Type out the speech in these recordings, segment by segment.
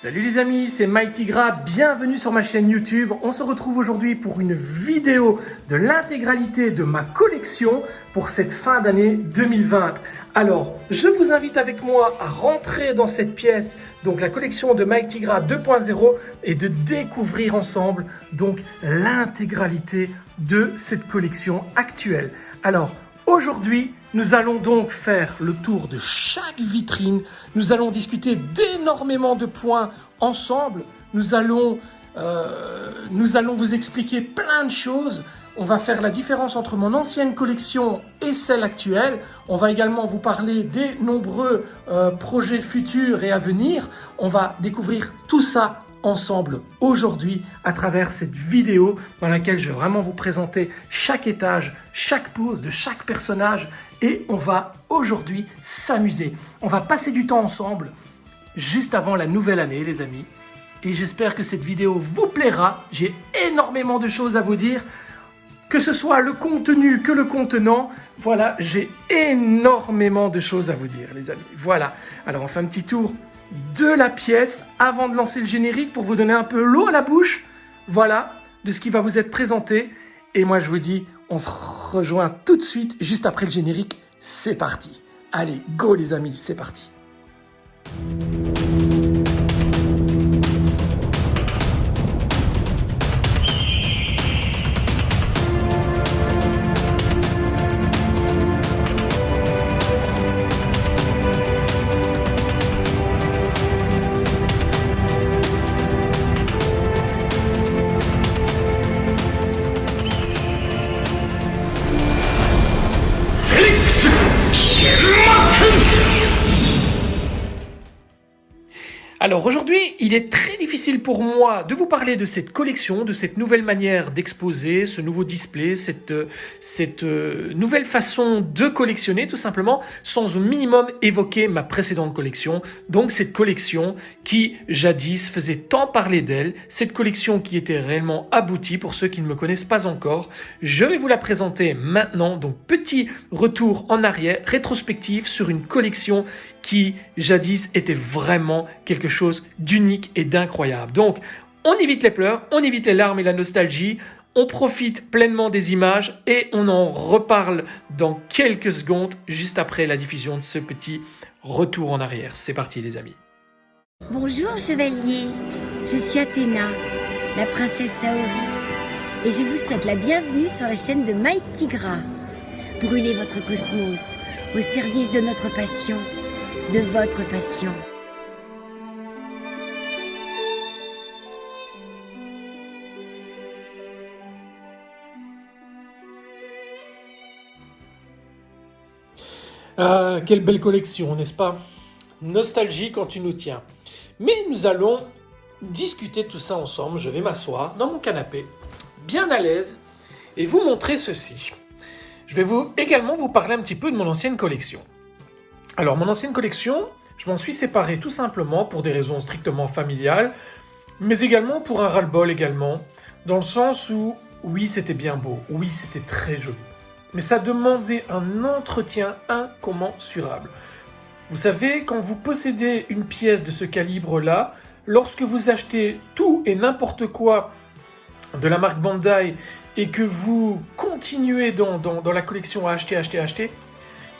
Salut les amis, c'est Mike Tigra, bienvenue sur ma chaîne YouTube. On se retrouve aujourd'hui pour une vidéo de l'intégralité de ma collection pour cette fin d'année 2020. Alors, je vous invite avec moi à rentrer dans cette pièce, donc la collection de Mike Tigra 2.0 et de découvrir ensemble donc l'intégralité de cette collection actuelle. Alors, aujourd'hui, nous allons donc faire le tour de chaque vitrine. Nous allons discuter d'énormément de points ensemble. Nous allons vous expliquer plein de choses. On va faire la différence entre mon ancienne collection et celle actuelle. On va également vous parler des nombreux projets futurs et à venir. On va découvrir tout ça ensemble aujourd'hui à travers cette vidéo dans laquelle je vais vraiment vous présenter chaque étage, chaque pose de chaque personnage et on va aujourd'hui s'amuser. On va passer du temps ensemble juste avant la nouvelle année les amis et j'espère que cette vidéo vous plaira. J'ai énormément de choses à vous dire, que ce soit le contenu que le contenant. Voilà, j'ai énormément de choses à vous dire les amis. Voilà, alors on fait un petit tour de la pièce avant de lancer le générique pour vous donner un peu l'eau à la bouche, voilà, de ce qui va vous être présenté. Et moi je vous dis, on se rejoint tout de suite, juste après le générique, c'est parti. Allez, go les amis, c'est parti. Alors aujourd'hui, il est très difficile pour moi de vous parler de cette collection, de cette nouvelle manière d'exposer, ce nouveau display, cette nouvelle façon de collectionner tout simplement, sans au minimum évoquer ma précédente collection. Donc cette collection qui jadis faisait tant parler d'elle, cette collection qui était réellement aboutie pour ceux qui ne me connaissent pas encore. Je vais vous la présenter maintenant, donc petit retour en arrière, rétrospective sur une collection qui jadis était vraiment quelque chose d'unique et d'incroyable. Donc, on évite les pleurs, on évite les larmes et la nostalgie, on profite pleinement des images et on en reparle dans quelques secondes, juste après la diffusion de ce petit retour en arrière. C'est parti les amis. Bonjour chevalier, je suis Athéna, la princesse Saori, et je vous souhaite la bienvenue sur la chaîne de Mike Tigra. Brûlez votre cosmos au service de notre passion. De votre passion. Ah, quelle belle collection, n'est-ce pas? Nostalgie quand tu nous tiens. Mais nous allons discuter de tout ça ensemble. Je vais m'asseoir dans mon canapé, bien à l'aise, et vous montrer ceci. Je vais également vous parler un petit peu de mon ancienne collection. Alors, mon ancienne collection, je m'en suis séparé tout simplement pour des raisons strictement familiales, mais également pour un ras-le-bol également, dans le sens où, oui, c'était bien beau, oui, c'était très joli, mais ça demandait un entretien incommensurable. Vous savez, quand vous possédez une pièce de ce calibre-là, lorsque vous achetez tout et n'importe quoi de la marque Bandai et que vous continuez dans la collection à acheter,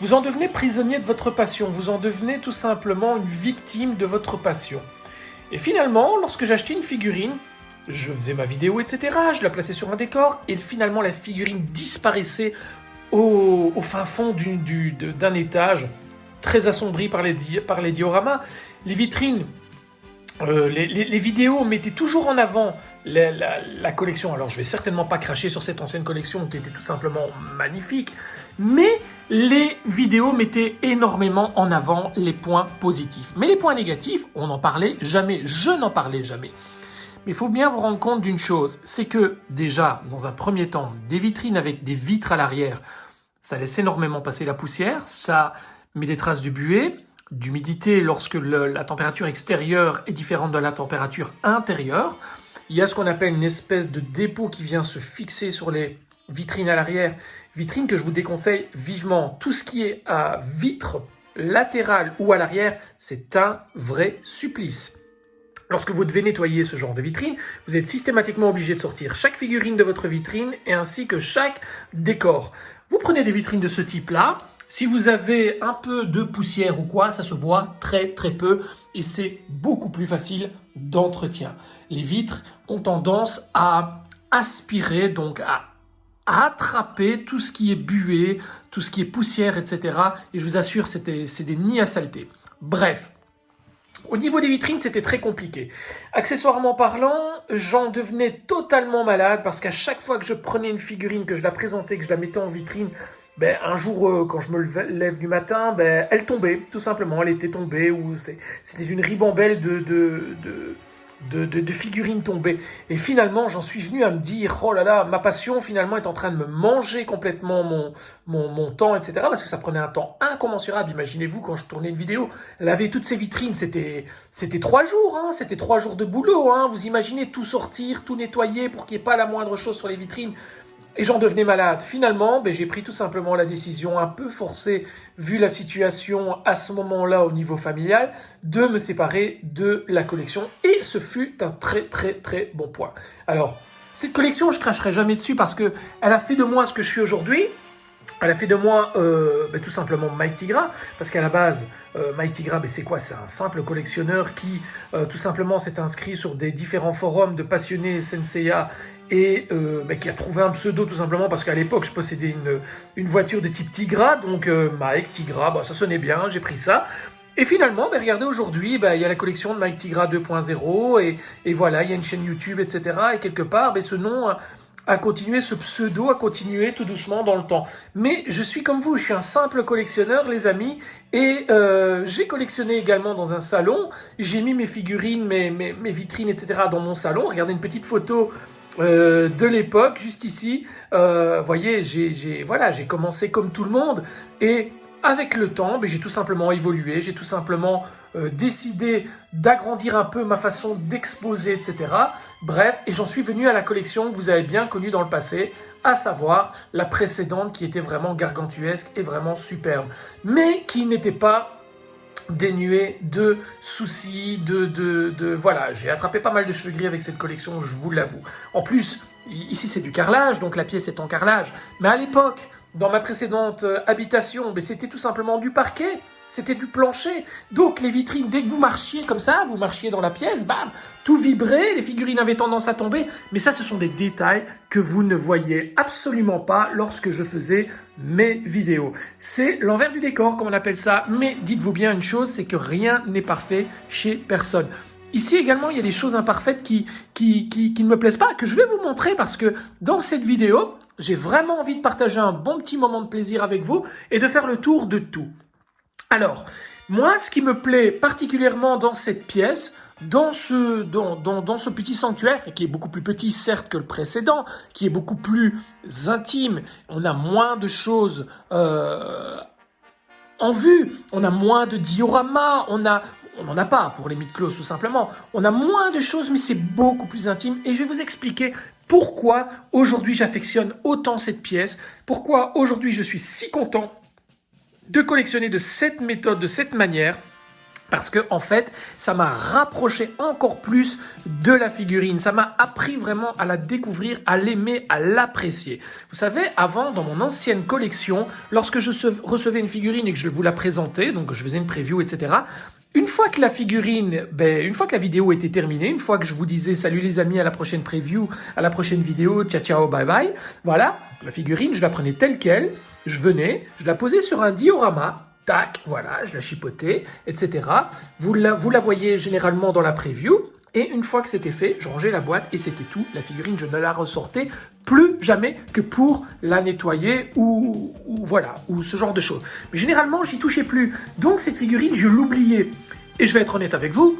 vous en devenez prisonnier de votre passion, vous en devenez tout simplement une victime de votre passion. Et finalement, lorsque j'achetais une figurine, je faisais ma vidéo, etc., je la plaçais sur un décor, et finalement la figurine disparaissait au fin fond d'un étage, très assombri par les dioramas. Les vitrines, les vidéos mettaient toujours en avant la collection. Alors je vais certainement pas cracher sur cette ancienne collection qui était tout simplement magnifique, mais les vidéos mettaient énormément en avant les points positifs. Mais les points négatifs, on n'en parlait jamais, je n'en parlais jamais. Mais il faut bien vous rendre compte d'une chose, c'est que déjà, dans un premier temps, des vitrines avec des vitres à l'arrière, ça laisse énormément passer la poussière, ça met des traces de buée, d'humidité lorsque la température extérieure est différente de la température intérieure. Il y a ce qu'on appelle une espèce de dépôt qui vient se fixer sur les vitrines à l'arrière, vitrine que je vous déconseille vivement. Tout ce qui est à vitre latérale ou à l'arrière, c'est un vrai supplice. Lorsque vous devez nettoyer ce genre de vitrine, vous êtes systématiquement obligé de sortir chaque figurine de votre vitrine et ainsi que chaque décor. Vous prenez des vitrines de ce type-là. Si vous avez un peu de poussière ou quoi, ça se voit très peu et c'est beaucoup plus facile d'entretien. Les vitres ont tendance à aspirer, donc à attraper tout ce qui est buée, tout ce qui est poussière, etc. Et je vous assure, c'est des nids à saleté. Bref. Au niveau des vitrines, c'était très compliqué. Accessoirement parlant, j'en devenais totalement malade parce qu'à chaque fois que je prenais une figurine, que je la présentais, que je la mettais en vitrine, un jour, quand je me lève du matin, elle tombait, tout simplement. Elle était tombée ou c'était une ribambelle de figurines tombées. Et finalement, j'en suis venu à me dire, oh là là, ma passion finalement est en train de me manger complètement mon temps, etc. Parce que ça prenait un temps incommensurable. Imaginez-vous, quand je tournais une vidéo, laver toutes ces vitrines, c'était 3 jours, hein, c'était 3 jours de boulot. Hein. Vous imaginez tout sortir, tout nettoyer pour qu'il n'y ait pas la moindre chose sur les vitrines. Et j'en devenais malade. Finalement, j'ai pris tout simplement la décision un peu forcée, vu la situation à ce moment-là au niveau familial, de me séparer de la collection. Et ce fut un très bon point. Alors, cette collection, je ne cracherai jamais dessus parce qu'elle a fait de moi ce que je suis aujourd'hui. Elle a fait de moi tout simplement Mike Tigra, parce qu'à la base, Mike Tigra, c'est quoi? C'est un simple collectionneur qui tout simplement s'est inscrit sur des différents forums de passionnés Senseiya et qui a trouvé un pseudo tout simplement parce qu'à l'époque, je possédais une voiture de type Tigra, donc Mike Tigra, ça sonnait bien, j'ai pris ça. Et finalement, regardez, aujourd'hui, il y a la collection de Mike Tigra 2.0 et voilà, il y a une chaîne YouTube, etc. Et quelque part, ce nom a continué, ce pseudo a continué tout doucement dans le temps. Mais je suis comme vous, je suis un simple collectionneur, les amis, et j'ai collectionné également dans un salon. J'ai mis mes figurines, mes vitrines, etc. dans mon salon. Regardez une petite photo de l'époque, juste ici. Voyez, j'ai commencé comme tout le monde, et avec le temps, j'ai tout simplement évolué, j'ai tout simplement décidé d'agrandir un peu ma façon d'exposer, etc. Bref, et j'en suis venu à la collection que vous avez bien connue dans le passé, à savoir la précédente qui était vraiment gargantuesque et vraiment superbe, mais qui n'était pas dénuée de soucis, voilà, j'ai attrapé pas mal de cheveux gris avec cette collection, je vous l'avoue. En plus, ici c'est du carrelage, donc la pièce est en carrelage, mais à l'époque, dans ma précédente habitation, c'était tout simplement du parquet, c'était du plancher. Donc les vitrines, dès que vous marchiez comme ça, vous marchiez dans la pièce, tout vibrait, les figurines avaient tendance à tomber. Mais ça, ce sont des détails que vous ne voyez absolument pas lorsque je faisais mes vidéos. C'est l'envers du décor, comme on appelle ça. Mais dites-vous bien une chose, c'est que rien n'est parfait chez personne. Ici également, il y a des choses imparfaites qui ne me plaisent pas, que je vais vous montrer parce que dans cette vidéo, j'ai vraiment envie de partager un bon petit moment de plaisir avec vous et de faire le tour de tout. Alors, moi, ce qui me plaît particulièrement dans cette pièce, dans ce petit sanctuaire, qui est beaucoup plus petit certes que le précédent, qui est beaucoup plus intime, on a moins de choses en vue, on a moins de dioramas, on n'en a pas pour les mythes closes tout simplement, on a moins de choses mais c'est beaucoup plus intime et je vais vous expliquer pourquoi aujourd'hui j'affectionne autant cette pièce, pourquoi aujourd'hui je suis si content de collectionner de cette méthode, de cette manière, parce que en fait, ça m'a rapproché encore plus de la figurine. Ça m'a appris vraiment à la découvrir, à l'aimer, à l'apprécier. Vous savez, avant, dans mon ancienne collection, lorsque je recevais une figurine et que je vous la présentais, donc je faisais une preview, etc., une fois que la figurine, une fois que la vidéo était terminée, une fois que je vous disais salut les amis, à la prochaine preview, à la prochaine vidéo, ciao ciao, bye bye, voilà, la figurine, je la prenais telle qu'elle, je venais, je la posais sur un diorama, tac, voilà, je la chipotais, etc. Vous la voyez généralement dans la preview, et une fois que c'était fait, je rangeais la boîte et c'était tout. La figurine, je ne la ressortais plus jamais que pour la nettoyer ou voilà, ou ce genre de choses. Mais généralement, j'y touchais plus. Donc cette figurine, je l'oubliais. Et je vais être honnête avec vous,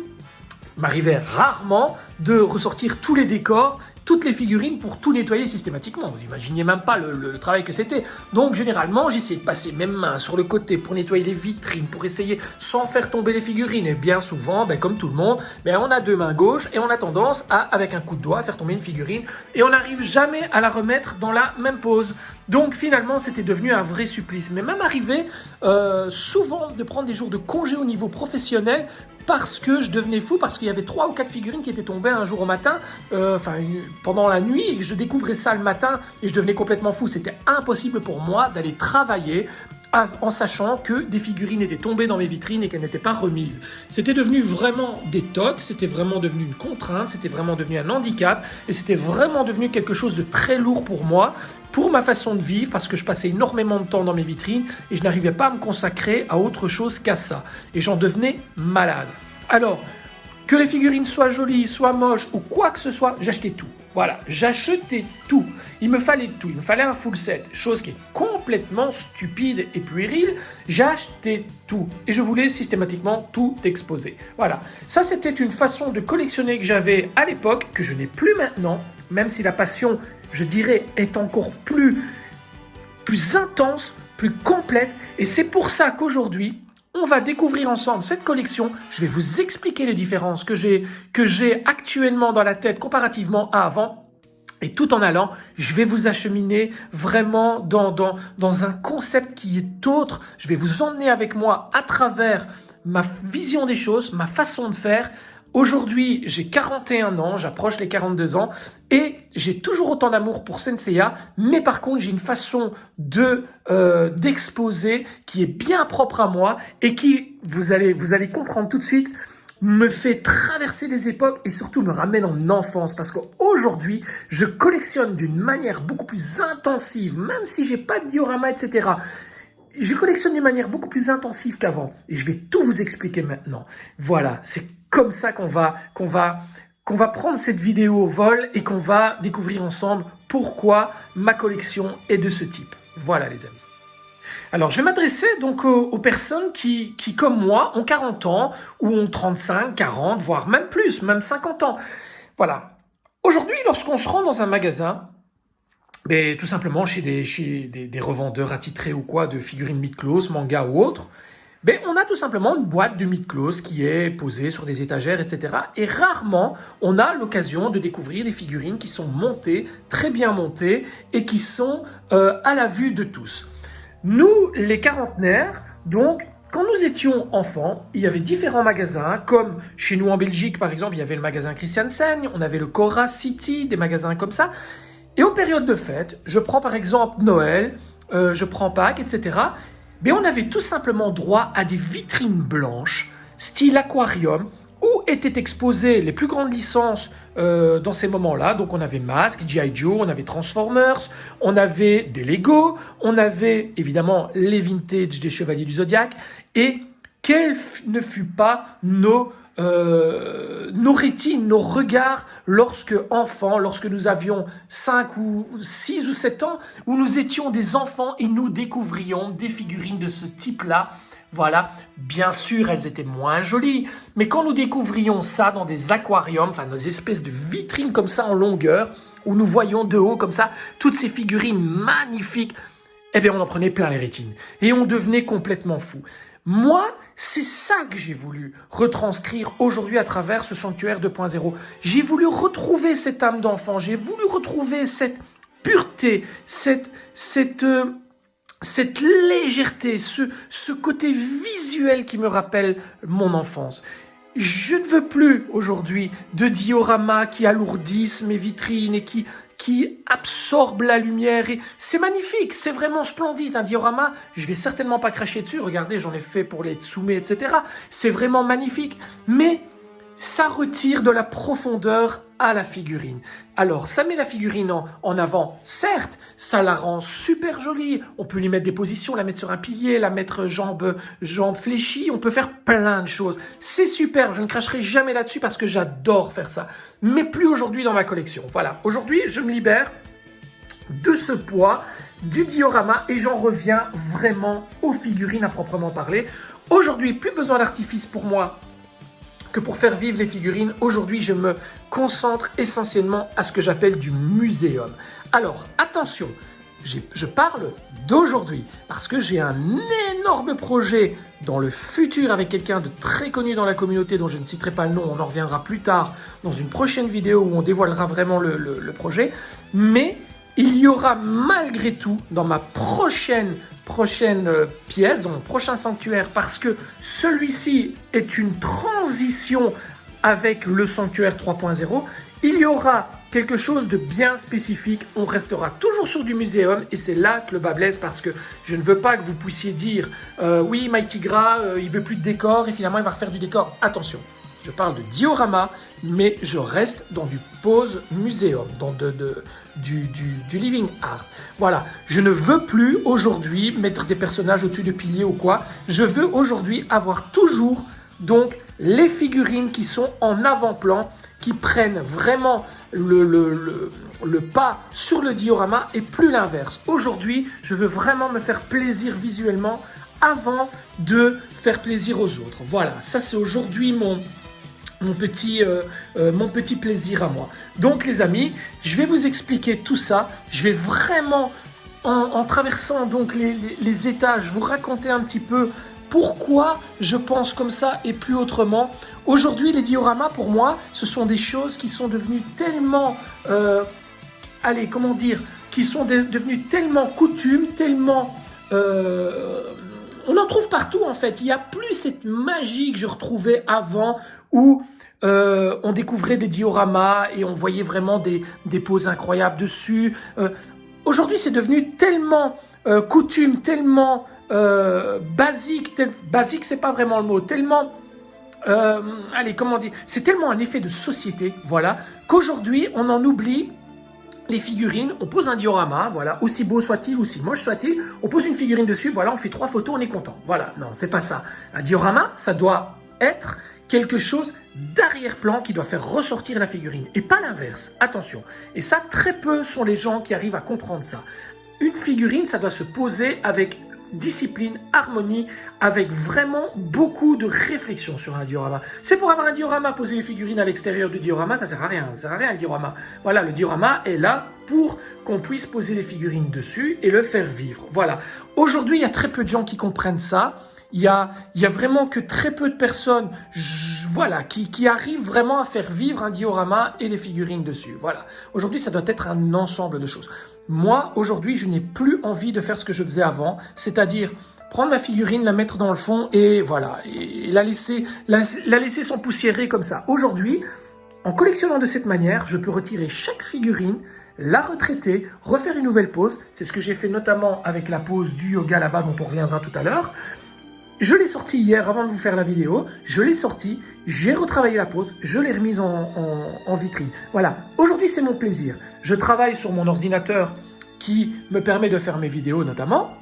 m'arrivait rarement de ressortir tous les décors, toutes les figurines pour tout nettoyer systématiquement. Vous n'imaginez même pas le travail que c'était. Donc généralement, j'essayais de passer mes mains sur le côté pour nettoyer les vitrines, pour essayer sans faire tomber les figurines. Et bien souvent, comme tout le monde, on a deux mains gauches et on a tendance à, avec un coup de doigt, faire tomber une figurine et on n'arrive jamais à la remettre dans la même pose. Donc finalement, c'était devenu un vrai supplice. Mais même arrivé souvent de prendre des jours de congé au niveau professionnel parce que je devenais fou, parce qu'il y avait 3 ou 4 figurines qui étaient tombées un jour au matin, pendant la nuit, et que je découvrais ça le matin et je devenais complètement fou. C'était impossible pour moi d'aller travailler en sachant que des figurines étaient tombées dans mes vitrines et qu'elles n'étaient pas remises. C'était devenu vraiment des tocs, c'était vraiment devenu une contrainte, c'était vraiment devenu un handicap et c'était vraiment devenu quelque chose de très lourd pour moi, pour ma façon de vivre, parce que je passais énormément de temps dans mes vitrines et je n'arrivais pas à me consacrer à autre chose qu'à ça. Et j'en devenais malade. Alors, que les figurines soient jolies, soient moches ou quoi que ce soit, j'achetais tout. Voilà, j'achetais tout. Il me fallait tout. Il me fallait un full set, chose qui est complètement stupide et puérile. J'achetais tout et je voulais systématiquement tout exposer. Voilà, ça c'était une façon de collectionner que j'avais à l'époque, que je n'ai plus maintenant, même si la passion, je dirais, est encore plus intense, plus complète. Et c'est pour ça qu'aujourd'hui, on va découvrir ensemble cette collection. Je vais vous expliquer les différences que j'ai actuellement dans la tête comparativement à avant. Et tout en allant, je vais vous acheminer vraiment dans un concept qui est autre. Je vais vous emmener avec moi à travers ma vision des choses, ma façon de faire. Aujourd'hui, j'ai 41 ans, j'approche les 42 ans et j'ai toujours autant d'amour pour Senseiya, mais par contre, j'ai une façon d'exposer qui est bien propre à moi et qui, vous allez comprendre tout de suite, me fait traverser les époques et surtout me ramène en enfance, parce qu'aujourd'hui, je collectionne d'une manière beaucoup plus intensive, même si j'ai pas de diorama, etc. Je collectionne d'une manière beaucoup plus intensive qu'avant et je vais tout vous expliquer maintenant. Voilà, c'est comme ça qu'on va prendre cette vidéo au vol et qu'on va découvrir ensemble pourquoi ma collection est de ce type. Voilà les amis. Alors je vais m'adresser donc aux personnes qui comme moi ont 40 ans ou ont 35, 40, voire même plus, même 50 ans. Voilà. Aujourd'hui, lorsqu'on se rend dans un magasin, tout simplement chez des revendeurs attitrés ou quoi de figurines Mythos, manga ou autres, on a tout simplement une boîte de Mythos qui est posée sur des étagères, etc. Et rarement, on a l'occasion de découvrir des figurines qui sont montées, très bien montées, et qui sont à la vue de tous. Nous, les quarantenaires, donc, quand nous étions enfants, il y avait différents magasins, comme chez nous en Belgique, par exemple, il y avait le magasin Christiansen, on avait le Cora City, des magasins comme ça. Et aux périodes de fête, je prends par exemple Noël, je prends Pâques, etc., on avait tout simplement droit à des vitrines blanches, style aquarium, où étaient exposées les plus grandes licences dans ces moments-là. Donc on avait Mask, G.I. Joe, on avait Transformers, on avait des Lego, on avait évidemment les vintage des Chevaliers du Zodiaque, et quel ne fut pas nos rétines, nos regards lorsque enfants, lorsque nous avions 5 ou 6 ou 7 ans, où nous étions des enfants et nous découvrions des figurines de ce type-là. Voilà, bien sûr, elles étaient moins jolies, mais quand nous découvrions ça dans des aquariums, enfin des espèces de vitrines comme ça en longueur, où nous voyions de haut comme ça toutes ces figurines magnifiques, on en prenait plein les rétines et on devenait complètement fou. Moi, c'est ça que j'ai voulu retranscrire aujourd'hui à travers ce Sanctuaire 2.0. J'ai voulu retrouver cette âme d'enfant, j'ai voulu retrouver cette pureté, cette légèreté, ce côté visuel qui me rappelle mon enfance. Je ne veux plus aujourd'hui de dioramas qui alourdissent mes vitrines et qui absorbe la lumière. Et c'est magnifique, c'est vraiment splendide. Un diorama, je vais certainement pas cracher dessus. Regardez, j'en ai fait pour les Tsume, etc. C'est vraiment magnifique. Mais ça retire de la profondeur à la figurine. Alors, ça met la figurine en avant. Certes, ça la rend super jolie. On peut lui mettre des positions, la mettre sur un pilier, la mettre jambes fléchies. On peut faire plein de choses. C'est super, je ne cracherai jamais là-dessus parce que j'adore faire ça. Mais plus aujourd'hui dans ma collection. Voilà, aujourd'hui, je me libère de ce poids, du diorama, et j'en reviens vraiment aux figurines à proprement parler. Aujourd'hui, plus besoin d'artifice pour moi que pour faire vivre les figurines, aujourd'hui, je me concentre essentiellement à ce que j'appelle du muséum. Alors, attention, je parle d'aujourd'hui parce que j'ai un énorme projet dans le futur avec quelqu'un de très connu dans la communauté dont je ne citerai pas le nom, on en reviendra plus tard dans une prochaine vidéo où on dévoilera vraiment le projet, mais il y aura malgré tout dans ma prochaine pièce, dans mon prochain sanctuaire, parce que celui-ci est une transition avec le sanctuaire 3.0, il y aura quelque chose de bien spécifique. On restera toujours sur du muséum et c'est là que le bas blesse parce que je ne veux pas que vous puissiez dire oui, Mighty Gra, il veut plus de décor et finalement il va refaire du décor. Attention, je parle de diorama, mais je reste dans du pose muséum, dans du living art. Voilà, je ne veux plus aujourd'hui mettre des personnages au-dessus de piliers ou quoi. Je veux aujourd'hui avoir toujours donc les figurines qui sont en avant-plan, qui prennent vraiment le pas sur le diorama et plus l'inverse. Aujourd'hui, je veux vraiment me faire plaisir visuellement avant de faire plaisir aux autres. Voilà, ça c'est aujourd'hui mon petit plaisir à moi. Donc les amis, je vais vous expliquer tout ça. Je vais vraiment, en traversant donc les étages, vous raconter un petit peu pourquoi je pense comme ça et plus autrement. Aujourd'hui, les dioramas, pour moi, ce sont des choses qui sont devenues tellement, qui sont devenues tellement coutumes, tellement... on en trouve partout en fait. Il n'y a plus cette magie que je retrouvais avant où on découvrait des dioramas et on voyait vraiment des poses incroyables dessus. Aujourd'hui, c'est devenu tellement coutume, tellement basique, basique c'est pas vraiment le mot, tellement... c'est tellement un effet de société, voilà, qu'aujourd'hui, on en oublie les figurines, on pose un diorama, voilà, aussi beau soit-il, aussi moche soit-il, on pose une figurine dessus, voilà, on fait 3 photos, on est content. Voilà, non, c'est pas ça. Un diorama, ça doit être quelque chose d'arrière-plan qui doit faire ressortir la figurine, et pas l'inverse, attention. Et ça, très peu sont les gens qui arrivent à comprendre ça. Une figurine, ça doit se poser avec discipline, harmonie, avec vraiment beaucoup de réflexion sur un diorama. C'est pour avoir un diorama, poser les figurines à l'extérieur du diorama, ça sert à rien, ça sert à rien le diorama. Voilà, le diorama est là pour qu'on puisse poser les figurines dessus et le faire vivre. Voilà. Aujourd'hui, il y a très peu de gens qui comprennent ça. Il y a vraiment que très peu de personnes qui arrivent vraiment à faire vivre un diorama et les figurines dessus. Voilà. Aujourd'hui, ça doit être un ensemble de choses. Moi, aujourd'hui, je n'ai plus envie de faire ce que je faisais avant, c'est-à-dire prendre ma figurine, la mettre dans le fond et voilà, et la laisser s'empoussiérer comme ça. Aujourd'hui, en collectionnant de cette manière, je peux retirer chaque figurine, la retraiter, refaire une nouvelle pose. C'est ce que j'ai fait notamment avec la pose du yoga là-bas dont on reviendra tout à l'heure. Je l'ai sorti hier avant de vous faire la vidéo, je l'ai sorti, j'ai retravaillé la pose, je l'ai remise en vitrine. Voilà, aujourd'hui c'est mon plaisir. Je travaille sur mon ordinateur qui me permet de faire mes vidéos notamment,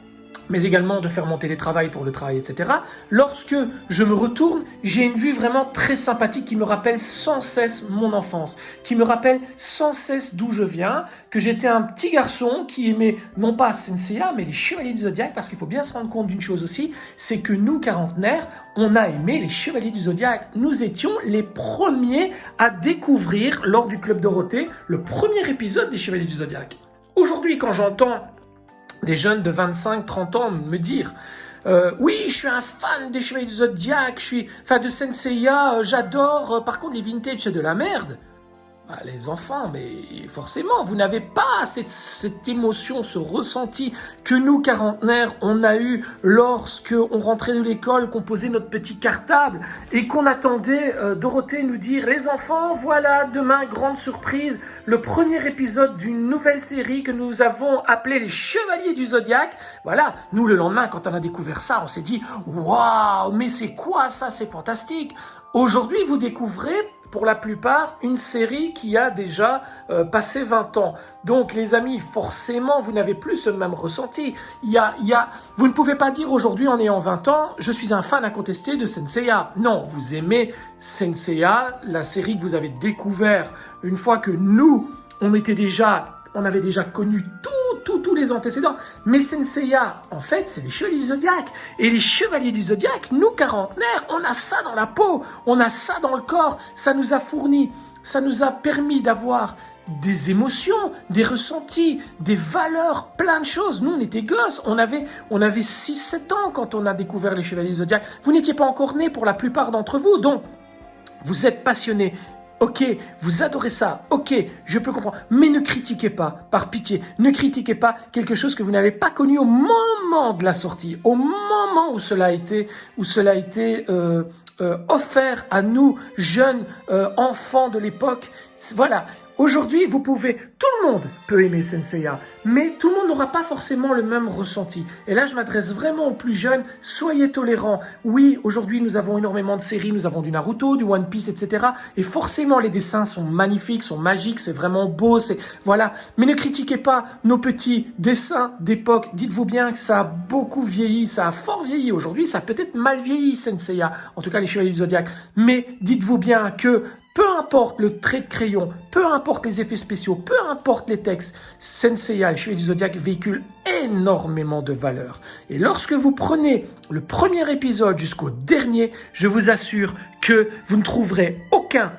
mais également de faire mon télétravail pour le travail, etc. Lorsque je me retourne, j'ai une vue vraiment très sympathique qui me rappelle sans cesse mon enfance, qui me rappelle sans cesse d'où je viens, que j'étais un petit garçon qui aimait non pas Senseiya, mais les Chevaliers du Zodiaque, parce qu'il faut bien se rendre compte d'une chose aussi, c'est que nous, quarantenaires, on a aimé les Chevaliers du Zodiaque. Nous étions les premiers à découvrir, lors du Club Dorothée, le premier épisode des Chevaliers du Zodiaque. Aujourd'hui, quand j'entends des jeunes de 25-30 ans me dire oui, je suis un fan des Chevaliers du Zodiaque, je suis fan de Senseiya, j'adore, par contre les vintage c'est de la merde. Ah, les enfants, mais forcément, vous n'avez pas cette émotion, ce ressenti que nous, quarantenaires, on a eu lorsque on rentrait de l'école, qu'on posait notre petit cartable et qu'on attendait Dorothée nous dire « Les enfants, voilà, demain, grande surprise, le premier épisode d'une nouvelle série que nous avons appelée Les Chevaliers du Zodiaque. » Voilà, nous, le lendemain, quand on a découvert ça, on s'est dit « Waouh, mais c'est quoi ça? C'est fantastique !» Aujourd'hui, vous découvrez pour la plupart, une série qui a déjà passé 20 ans. Donc, les amis, forcément, vous n'avez plus ce même ressenti. Vous ne pouvez pas dire aujourd'hui, en ayant 20 ans, je suis un fan incontesté de Senseiya. Non, vous aimez Senseiya, la série que vous avez découvert une fois que nous, on avait déjà connu tous les antécédents. Mais Senseiya, en fait, c'est les Chevaliers du Zodiaque. Et les Chevaliers du Zodiaque, nous, quarantenaires, on a ça dans la peau, on a ça dans le corps. Ça nous a fourni, ça nous a permis d'avoir des émotions, des ressentis, des valeurs, plein de choses. Nous, on était gosses, on avait 6-7 ans quand on a découvert les Chevaliers du Zodiaque. Vous n'étiez pas encore nés pour la plupart d'entre vous, donc vous êtes passionnés. Ok, vous adorez ça, ok, je peux comprendre, mais ne critiquez pas, par pitié, ne critiquez pas quelque chose que vous n'avez pas connu au moment de la sortie, au moment où cela a été offert à nous, jeunes enfants de l'époque. Voilà. Aujourd'hui, tout le monde peut aimer Senseiya, mais tout le monde n'aura pas forcément le même ressenti. Et là, je m'adresse vraiment aux plus jeunes, soyez tolérants. Oui, aujourd'hui, nous avons énormément de séries, nous avons du Naruto, du One Piece, etc. Et forcément, les dessins sont magnifiques, sont magiques, c'est vraiment beau, voilà. Mais ne critiquez pas nos petits dessins d'époque. Dites-vous bien que ça a beaucoup vieilli, ça a fort vieilli. Aujourd'hui, ça a peut-être mal vieilli, Senseiya, en tout cas les Chevaliers du Zodiaque. Mais dites-vous bien que peu importe le trait de crayon, peu importe les effets spéciaux, peu importe les textes, Senseiya, les Chevaliers du Zodiaque, véhicule énormément de valeur. Et lorsque vous prenez le premier épisode jusqu'au dernier, je vous assure que vous ne trouverez aucun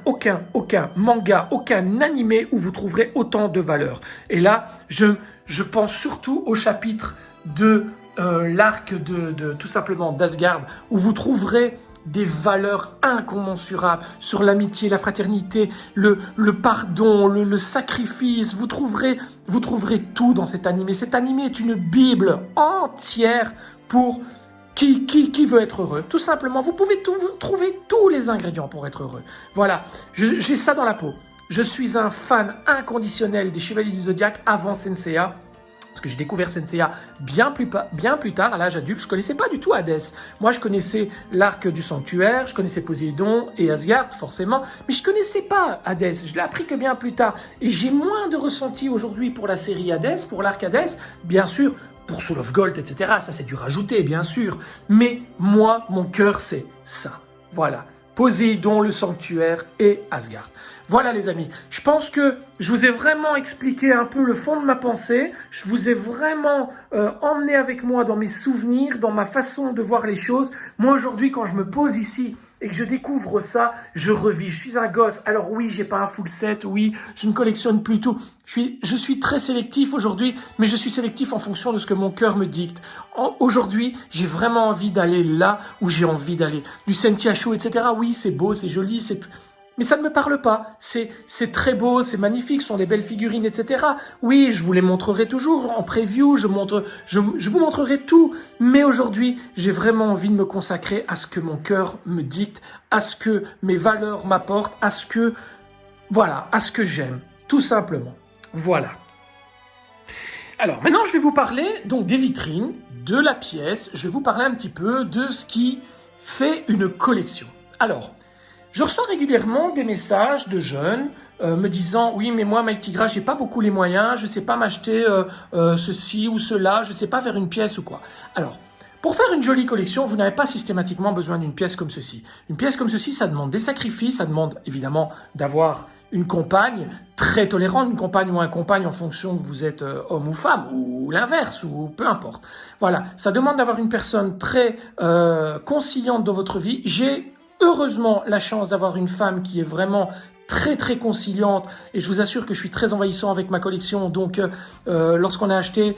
manga, aucun animé où vous trouverez autant de valeur. Et là, je pense surtout au chapitre de l'arc de tout simplement d'Asgard, où vous trouverez des valeurs incommensurables sur l'amitié, la fraternité, le pardon, le sacrifice. Vous trouverez tout dans cet animé. Cet animé est une bible entière pour qui veut être heureux. Tout simplement, vous pouvez trouver tous les ingrédients pour être heureux. Voilà, j'ai ça dans la peau. Je suis un fan inconditionnel des Chevaliers du Zodiaque avant Senseiya. Parce que j'ai découvert Senseiya bien plus tard, à l'âge adulte. Je ne connaissais pas du tout Hadès. Moi, je connaissais l'arc du sanctuaire, je connaissais Poséidon et Asgard, forcément. Mais je ne connaissais pas Hadès. Je l'ai appris que bien plus tard. Et j'ai moins de ressenti aujourd'hui pour la série Hadès, pour l'arc Hadès. Bien sûr, pour Soul of Gold, etc. Ça, c'est du rajouter, bien sûr. Mais moi, mon cœur, c'est ça. Voilà. Poséidon, le sanctuaire et Asgard. Voilà les amis, je pense que je vous ai vraiment expliqué un peu le fond de ma pensée, je vous ai vraiment emmené avec moi dans mes souvenirs, dans ma façon de voir les choses. Moi aujourd'hui quand je me pose ici et que je découvre ça, je revis, je suis un gosse. Alors oui, j'ai pas un full set, oui, je ne collectionne plus tout. Je suis très sélectif aujourd'hui, mais je suis sélectif en fonction de ce que mon cœur me dicte. Aujourd'hui, j'ai vraiment envie d'aller là où j'ai envie d'aller. Du Sentiacho, etc. Oui, c'est beau, c'est joli, mais ça ne me parle pas. C'est très beau, c'est magnifique, ce sont des belles figurines, etc. Oui, je vous les montrerai toujours en preview, je vous montrerai tout. Mais aujourd'hui, j'ai vraiment envie de me consacrer à ce que mon cœur me dicte, à ce que mes valeurs m'apportent, à ce que j'aime, tout simplement. Voilà. Alors, maintenant, je vais vous parler donc des vitrines, de la pièce. Je vais vous parler un petit peu de ce qui fait une collection. Alors, je reçois régulièrement des messages de jeunes me disant « Oui, mais moi, Mike Tigra, j'ai pas beaucoup les moyens, je sais pas m'acheter ceci ou cela, je sais pas faire une pièce ou quoi. » Alors, pour faire une jolie collection, vous n'avez pas systématiquement besoin d'une pièce comme ceci. Une pièce comme ceci, ça demande des sacrifices, ça demande évidemment d'avoir une compagne très tolérante, une compagne ou un compagne en fonction que vous êtes homme ou femme, ou l'inverse, ou peu importe. Voilà, ça demande d'avoir une personne très conciliante dans votre vie. J'ai heureusement la chance d'avoir une femme qui est vraiment très très conciliante et je vous assure que je suis très envahissant avec ma collection. Donc lorsqu'on a acheté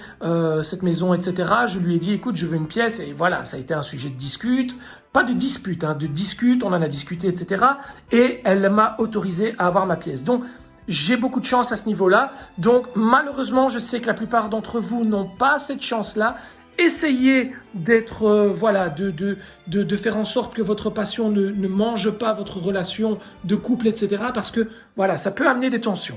cette maison, etc., je lui ai dit écoute, je veux une pièce et voilà, ça a été un sujet de dispute, pas de dispute, de discute, on en a discuté, etc. Et elle m'a autorisé à avoir ma pièce. Donc j'ai beaucoup de chance à ce niveau-là. Donc malheureusement, je sais que la plupart d'entre vous n'ont pas cette chance-là. Essayez d'être, de faire en sorte que votre passion ne mange pas votre relation de couple, etc. Parce que, voilà, ça peut amener des tensions.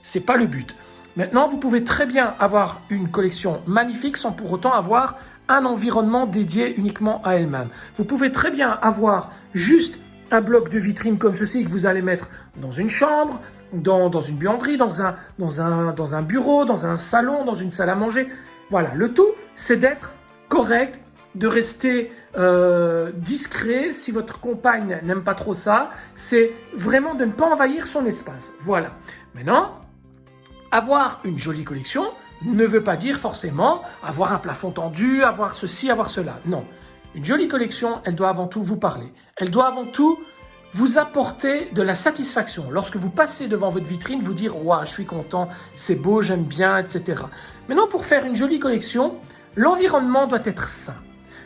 C'est pas le but. Maintenant, vous pouvez très bien avoir une collection magnifique sans pour autant avoir un environnement dédié uniquement à elle-même. Vous pouvez très bien avoir juste un bloc de vitrine comme ceci que vous allez mettre dans une chambre, dans une buanderie, dans un bureau, dans un salon, dans une salle à manger. Voilà, le tout, c'est d'être correct, de rester discret. Si votre compagne n'aime pas trop ça, c'est vraiment de ne pas envahir son espace. Voilà. Maintenant, avoir une jolie collection ne veut pas dire forcément avoir un plafond tendu, avoir ceci, avoir cela. Non. Une jolie collection, elle doit avant tout vous parler. Elle doit avant tout vous apporter de la satisfaction. Lorsque vous passez devant votre vitrine, vous dire « Waouh, je suis content, c'est beau, j'aime bien, etc. » Maintenant, pour faire une jolie collection, l'environnement doit être sain.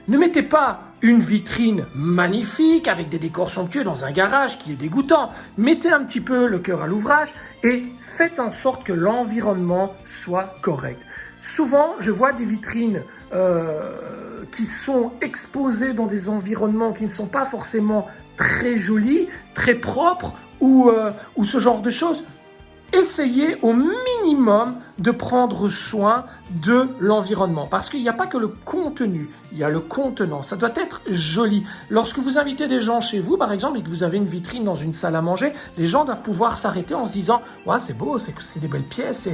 Ne mettez pas une vitrine magnifique avec des décors somptueux dans un garage qui est dégoûtant. Mettez un petit peu le cœur à l'ouvrage et faites en sorte que l'environnement soit correct. Souvent, je vois des vitrines qui sont exposées dans des environnements qui ne sont pas forcément très jolis, très propres ou ce genre de choses. Essayez au minimum de prendre soin de l'environnement parce qu'il n'y a pas que le contenu, il y a le contenant. Ça doit être joli. Lorsque vous invitez des gens chez vous, par exemple, et que vous avez une vitrine dans une salle à manger, les gens doivent pouvoir s'arrêter en se disant « Ouais, c'est beau, c'est des belles pièces. »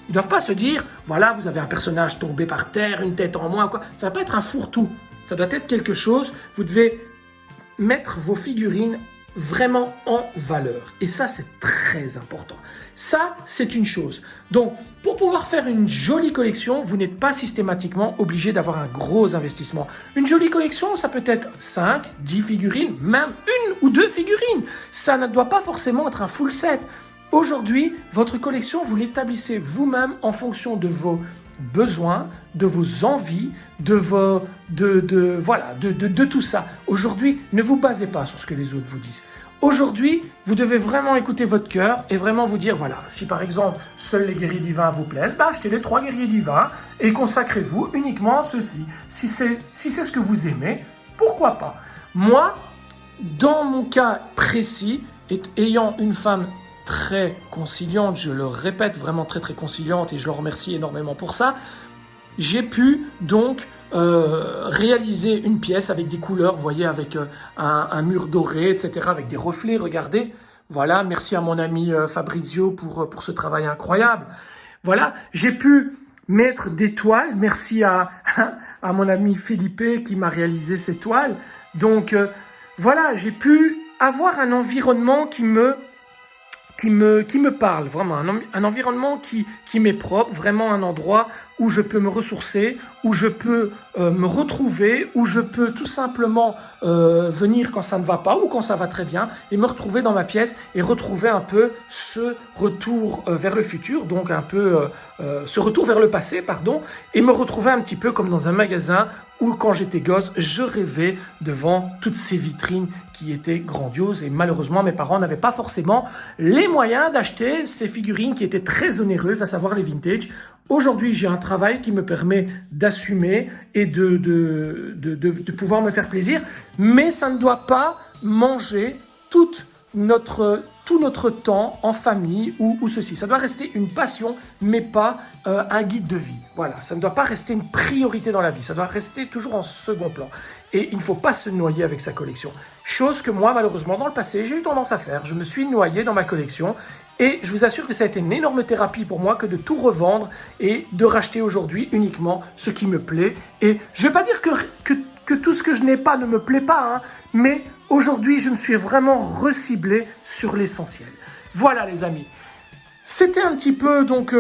Ils ne doivent pas se dire « Voilà, vous avez un personnage tombé par terre, une tête en moins. » quoi. Ça ne va pas être un fourre-tout. Ça doit être quelque chose. Vous devez mettre vos figurines vraiment en valeur. Et ça, c'est très important. Ça, c'est une chose. Donc, pour pouvoir faire une jolie collection, vous n'êtes pas systématiquement obligé d'avoir un gros investissement. Une jolie collection, ça peut être 5, 10 figurines, même 1 ou 2 figurines. Ça ne doit pas forcément être un full set. Aujourd'hui, votre collection, vous l'établissez vous-même en fonction de vos besoins, de vos envies, de tout ça. Aujourd'hui, ne vous basez pas sur ce que les autres vous disent. Aujourd'hui, vous devez vraiment écouter votre cœur et vraiment vous dire, voilà, si par exemple, seuls les guerriers divins vous plaisent, achetez les 3 guerriers divins et consacrez-vous uniquement à ceux-ci. Si c'est ce que vous aimez, pourquoi pas? Moi, dans mon cas précis, ayant une femme très conciliante, je le répète, vraiment très très conciliante et je le remercie énormément pour ça, j'ai pu donc réaliser une pièce avec des couleurs, vous voyez, avec un mur doré, etc., avec des reflets, regardez. Voilà, merci à mon ami Fabrizio pour ce travail incroyable. Voilà, j'ai pu mettre des toiles, merci à mon ami Philippe qui m'a réalisé ces toiles. Donc voilà, j'ai pu avoir un environnement qui me parle, vraiment, un environnement qui m'est propre, vraiment un endroit où je peux me ressourcer, où je peux me retrouver, où je peux tout simplement venir quand ça ne va pas ou quand ça va très bien et me retrouver dans ma pièce et retrouver un peu ce retour vers le futur, donc un peu ce retour vers le passé, pardon, et me retrouver un petit peu comme dans un magasin où quand j'étais gosse, je rêvais devant toutes ces vitrines qui étaient grandioses et malheureusement mes parents n'avaient pas forcément les moyens d'acheter ces figurines qui étaient très onéreuses, à savoir les vintage. Aujourd'hui, j'ai un travail qui me permet d'assumer et de pouvoir me faire plaisir, mais ça ne doit pas manger tout notre temps en famille ou ceci. Ça doit rester une passion, mais pas un guide de vie. Voilà, ça ne doit pas rester une priorité dans la vie. Ça doit rester toujours en second plan. Et il ne faut pas se noyer avec sa collection. Chose que moi, malheureusement, dans le passé, j'ai eu tendance à faire. Je me suis noyé dans ma collection et je vous assure que ça a été une énorme thérapie pour moi que de tout revendre et de racheter aujourd'hui uniquement ce qui me plaît. Et je ne vais pas dire que tout ce que je n'ai pas ne me plaît pas, hein, mais aujourd'hui, je me suis vraiment reciblé sur l'essentiel. Voilà les amis. C'était un petit peu, donc,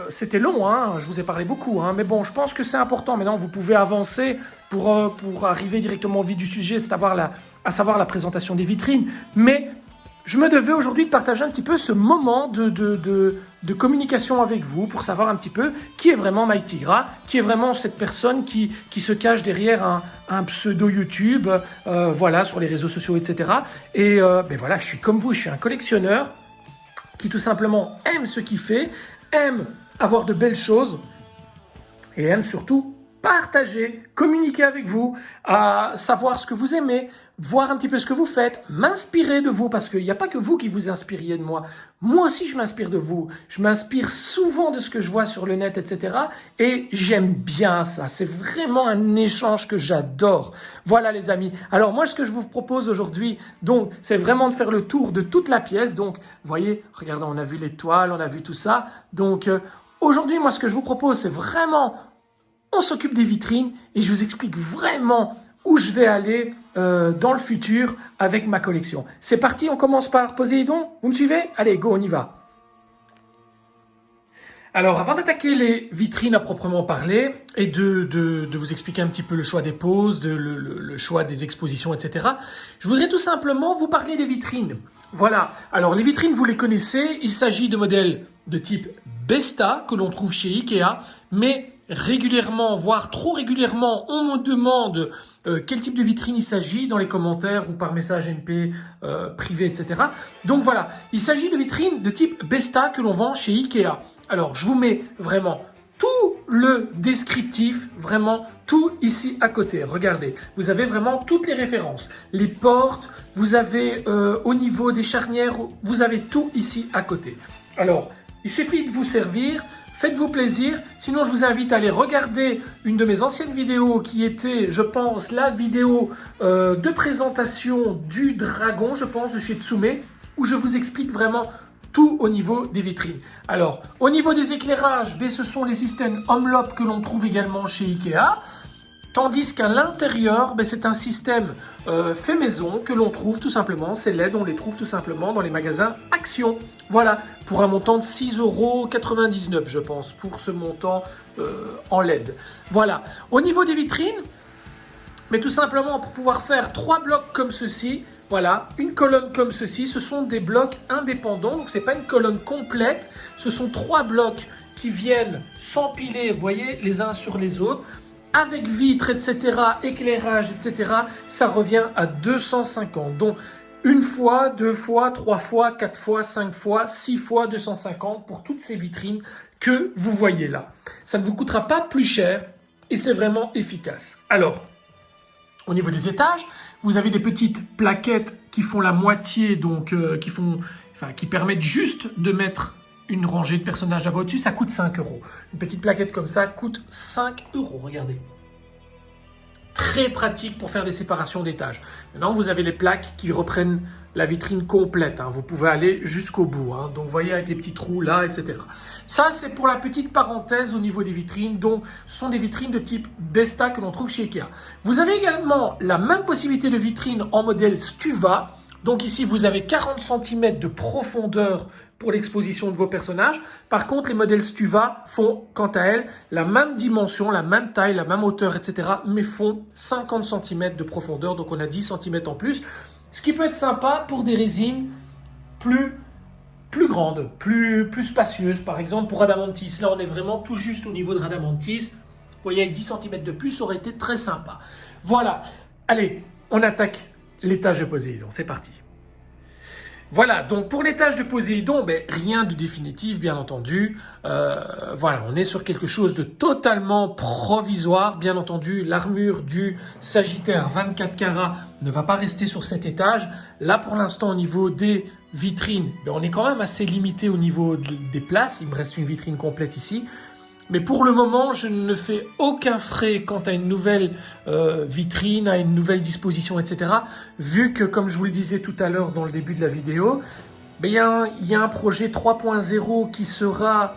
c'était long, hein, je vous ai parlé beaucoup, hein, mais bon, je pense que c'est important. Maintenant, vous pouvez avancer pour arriver directement au vif du sujet, à savoir la présentation des vitrines. Mais je me devais aujourd'hui de partager un petit peu ce moment de communication avec vous pour savoir un petit peu qui est vraiment Mike Tigra, qui est vraiment cette personne qui se cache derrière un pseudo YouTube, voilà, sur les réseaux sociaux, etc. Et ben voilà, je suis comme vous, je suis un collectionneur qui tout simplement aime ce qu'il fait, aime avoir de belles choses et aime surtout partager, communiquer avec vous, à savoir ce que vous aimez, voir un petit peu ce que vous faites, m'inspirer de vous, parce qu'il n'y a pas que vous qui vous inspiriez de moi. Moi aussi, je m'inspire de vous. Je m'inspire souvent de ce que je vois sur le net, etc. Et j'aime bien ça. C'est vraiment un échange que j'adore. Voilà, les amis. Alors, moi, ce que je vous propose aujourd'hui, donc, c'est vraiment de faire le tour de toute la pièce. Donc, vous voyez, regardez, on a vu les toiles, on a vu tout ça. Donc, aujourd'hui, moi, ce que je vous propose, c'est vraiment... On s'occupe des vitrines et je vous explique vraiment où je vais aller dans le futur avec ma collection. C'est parti, on commence par Poséidon. Vous me suivez? Allez, go, on y va. Alors, avant d'attaquer les vitrines à proprement parler et de vous expliquer un petit peu le choix des poses, le choix des expositions, etc., je voudrais tout simplement vous parler des vitrines. Voilà. Alors, les vitrines, vous les connaissez. Il s'agit de modèles de type Besta que l'on trouve chez Ikea, mais régulièrement, voire trop régulièrement, on me demande quel type de vitrine il s'agit dans les commentaires ou par message MP privé, etc. Donc voilà, il s'agit de vitrines de type Besta que l'on vend chez Ikea. Alors, je vous mets vraiment tout le descriptif, vraiment tout ici à côté. Regardez, vous avez vraiment toutes les références. Les portes, vous avez au niveau des charnières, vous avez tout ici à côté. Alors, il suffit de vous servir, faites-vous plaisir. Sinon, je vous invite à aller regarder une de mes anciennes vidéos qui était, je pense, la vidéo de présentation du dragon, je pense, de chez Tsume, où je vous explique vraiment tout au niveau des vitrines. Alors, au niveau des éclairages, ce sont les systèmes Homelop que l'on trouve également chez Ikea. Tandis qu'à l'intérieur, c'est un système fait maison que l'on trouve tout simplement, ces LED, on les trouve tout simplement dans les magasins Action. Voilà, pour un montant de 6,99 €, je pense, pour ce montant en LED. Voilà, au niveau des vitrines, mais tout simplement pour pouvoir faire 3 blocs comme ceci, voilà, une colonne comme ceci, ce sont des blocs indépendants, donc ce n'est pas une colonne complète, ce sont 3 blocs qui viennent s'empiler, vous voyez, les uns sur les autres, avec vitres, etc., éclairage, etc., ça revient à 250. Donc, une fois, 2 fois, 3 fois, 4 fois, 5 fois, 6 fois 250 pour toutes ces vitrines que vous voyez là. Ça ne vous coûtera pas plus cher et c'est vraiment efficace. Alors, au niveau des étages, vous avez des petites plaquettes qui font la moitié, donc qui permettent juste de mettre une rangée de personnages là-bas au-dessus. Ça coûte 5 €. Une petite plaquette comme ça coûte 5 €, regardez. Très pratique pour faire des séparations d'étages. Maintenant, vous avez les plaques qui reprennent la vitrine complète. Hein. Vous pouvez aller jusqu'au bout. Hein. Donc, vous voyez, avec les petits trous là, etc. Ça, c'est pour la petite parenthèse au niveau des vitrines. Donc, ce sont des vitrines de type Besta que l'on trouve chez Ikea. Vous avez également la même possibilité de vitrine en modèle Stuva. Donc ici, vous avez 40 cm de profondeur pour l'exposition de vos personnages. Par contre, les modèles Stuva font, quant à elles, la même dimension, la même taille, la même hauteur, etc. mais font 50 cm de profondeur. Donc, on a 10 cm en plus. Ce qui peut être sympa pour des résines plus grandes, plus spacieuses. Par exemple, pour Radamantis. Là, on est vraiment tout juste au niveau de Radamantis. Vous voyez, avec 10 cm de plus, ça aurait été très sympa. Voilà. Allez, on attaque l'étage de Poséidon, c'est parti. Voilà, donc pour l'étage de Poséidon, rien de définitif, bien entendu. Voilà, on est sur quelque chose de totalement provisoire. Bien entendu, l'armure du Sagittaire 24 carats ne va pas rester sur cet étage. Là, pour l'instant, au niveau des vitrines, on est quand même assez limité au niveau des places. Il me reste une vitrine complète ici. Mais pour le moment, je ne fais aucun frais quant à une nouvelle vitrine, à une nouvelle disposition, etc. Vu que, comme je vous le disais tout à l'heure dans le début de la vidéo, il y a un projet 3.0 qui sera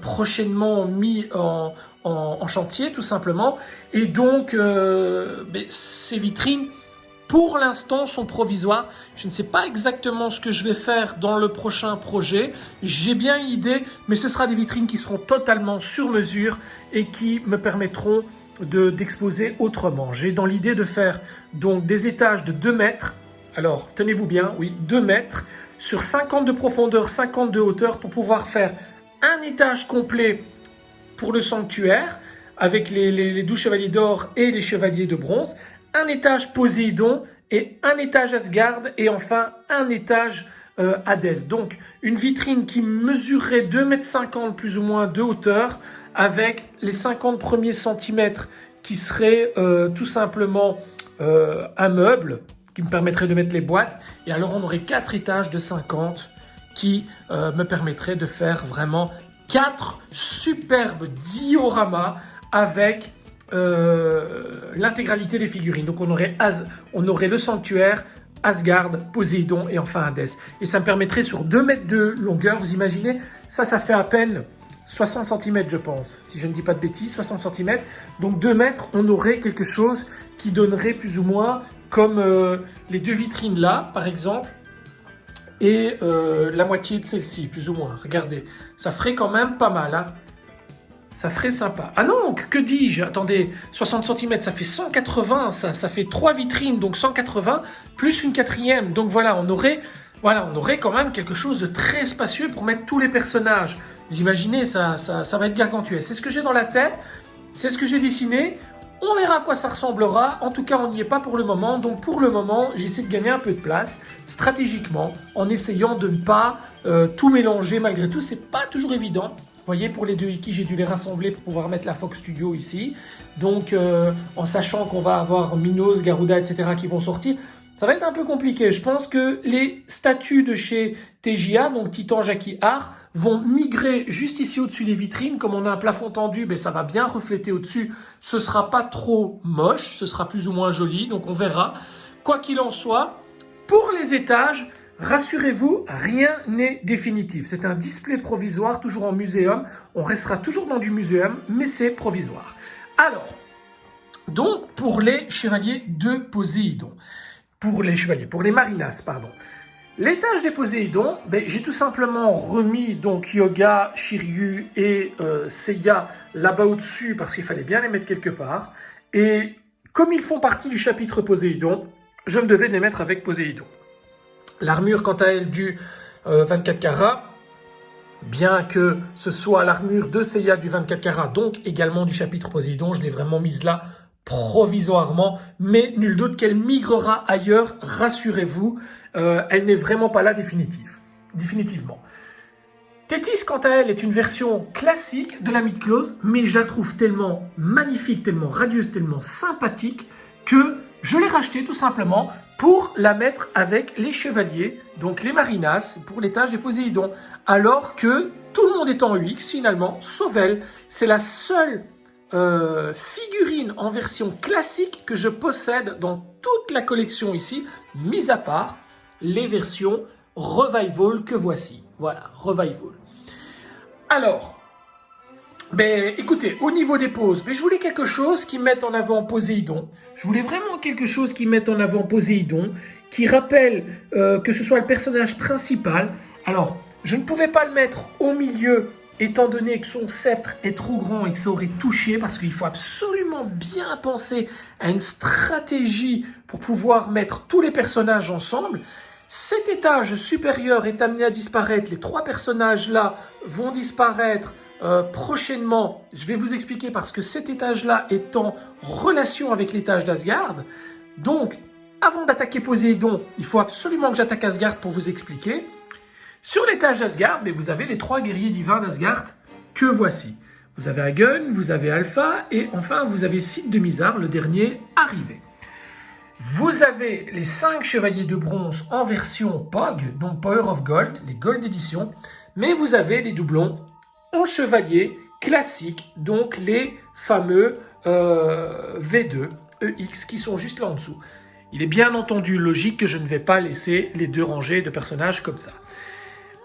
prochainement mis en chantier, tout simplement. Et donc, ces vitrines, pour l'instant, sont provisoires. Je ne sais pas exactement ce que je vais faire dans le prochain projet. J'ai bien une idée, mais ce sera des vitrines qui seront totalement sur mesure et qui me permettront d'exposer autrement. J'ai dans l'idée de faire donc des étages de 2 mètres. Alors, tenez-vous bien, oui, 2 mètres sur 50 de profondeur, 50 de hauteur pour pouvoir faire un étage complet pour le sanctuaire avec les 12 chevaliers d'or et les chevaliers de bronze. Un étage Poséidon et un étage Asgard et enfin un étage Hadès. Donc une vitrine qui mesurerait 2,50 m plus ou moins de hauteur avec les 50 premiers centimètres qui seraient tout simplement un meuble qui me permettrait de mettre les boîtes. Et alors on aurait 4 étages de 50 qui me permettraient de faire vraiment 4 superbes dioramas avec l'intégralité des figurines. Donc on aurait le sanctuaire, Asgard, Poséidon et enfin Hadès. Et ça me permettrait sur 2 mètres de longueur, vous imaginez, ça fait à peine 60 cm je pense, si je ne dis pas de bêtises, 60 cm. Donc 2 mètres, on aurait quelque chose qui donnerait plus ou moins comme les 2 vitrines là, par exemple. et la moitié de celle-ci, plus ou moins. Regardez, ça ferait quand même pas mal, hein. Ça ferait sympa. Ah non, que dis-je? Attendez, 60 cm, ça fait 180, ça fait 3 vitrines, donc 180, plus une quatrième. Donc voilà, on aurait quand même quelque chose de très spacieux pour mettre tous les personnages. Vous imaginez, ça va être gargantuesque. C'est ce que j'ai dans la tête, c'est ce que j'ai dessiné. On verra à quoi ça ressemblera. En tout cas, on n'y est pas pour le moment. Donc pour le moment, j'essaie de gagner un peu de place, stratégiquement, en essayant de ne pas tout mélanger. Malgré tout, c'est pas toujours évident. Vous voyez, pour les deux Iki, j'ai dû les rassembler pour pouvoir mettre la Fox Studio ici. Donc, en sachant qu'on va avoir Minos, Garuda, etc. qui vont sortir, ça va être un peu compliqué. Je pense que les statues de chez TJA, donc Titan Jackie Art, vont migrer juste ici au-dessus des vitrines. Comme on a un plafond tendu, ben ça va bien refléter au-dessus. Ce sera pas trop moche, ce sera plus ou moins joli, donc on verra. Quoi qu'il en soit, pour les étages, rassurez-vous, rien n'est définitif. C'est un display provisoire, toujours en muséum. On restera toujours dans du muséum, mais c'est provisoire. Alors, donc pour les chevaliers de Poséidon, pour les Marinas, pardon. L'étage des Poséidons, ben, j'ai tout simplement remis donc Yoga, Shiryu et Seiya là-bas au-dessus parce qu'il fallait bien les mettre quelque part. Et comme ils font partie du chapitre Poséidon, je me devais de les mettre avec Poséidon. L'armure, quant à elle, du 24 carats, bien que ce soit l'armure de Seiya du 24 carats, donc également du chapitre Poséidon, je l'ai vraiment mise là provisoirement, mais nul doute qu'elle migrera ailleurs, rassurez-vous, elle n'est vraiment pas là définitivement. Thétis, quant à elle, est une version classique de la Mythclose, mais je la trouve tellement magnifique, tellement radieuse, tellement sympathique, que je l'ai rachetée tout simplement pour la mettre avec les chevaliers, donc les Marinas, pour l'étage des Poséidons, alors que tout le monde est en UX finalement, sauf elle. C'est la seule figurine en version classique que je possède dans toute la collection ici, mis à part les versions Revival que voici. Voilà, Revival. Alors, ben, écoutez, au niveau des poses, ben, je voulais quelque chose qui mette en avant Poséidon. Je voulais vraiment quelque chose qui mette en avant Poséidon, qui rappelle que ce soit le personnage principal. Alors, je ne pouvais pas le mettre au milieu, étant donné que son sceptre est trop grand et que ça aurait touché, parce qu'il faut absolument bien penser à une stratégie pour pouvoir mettre tous les personnages ensemble. Cet étage supérieur est amené à disparaître. Les trois personnages-là vont disparaître prochainement. Je vais vous expliquer parce que cet étage-là est en relation avec l'étage d'Asgard. Donc, avant d'attaquer Poséidon, il faut absolument que j'attaque Asgard pour vous expliquer. Sur l'étage d'Asgard, vous avez les trois guerriers divins d'Asgard que voici. Vous avez Hagen, vous avez Alpha et enfin vous avez Cid de Mizar, le dernier arrivé. Vous avez les 5 chevaliers de bronze en version POG, donc Power of Gold, les Gold Edition, mais vous avez les doublons en chevalier classique, donc les fameux V2 EX qui sont juste là en dessous. Il est bien entendu logique que je ne vais pas laisser les deux rangées de personnages comme ça.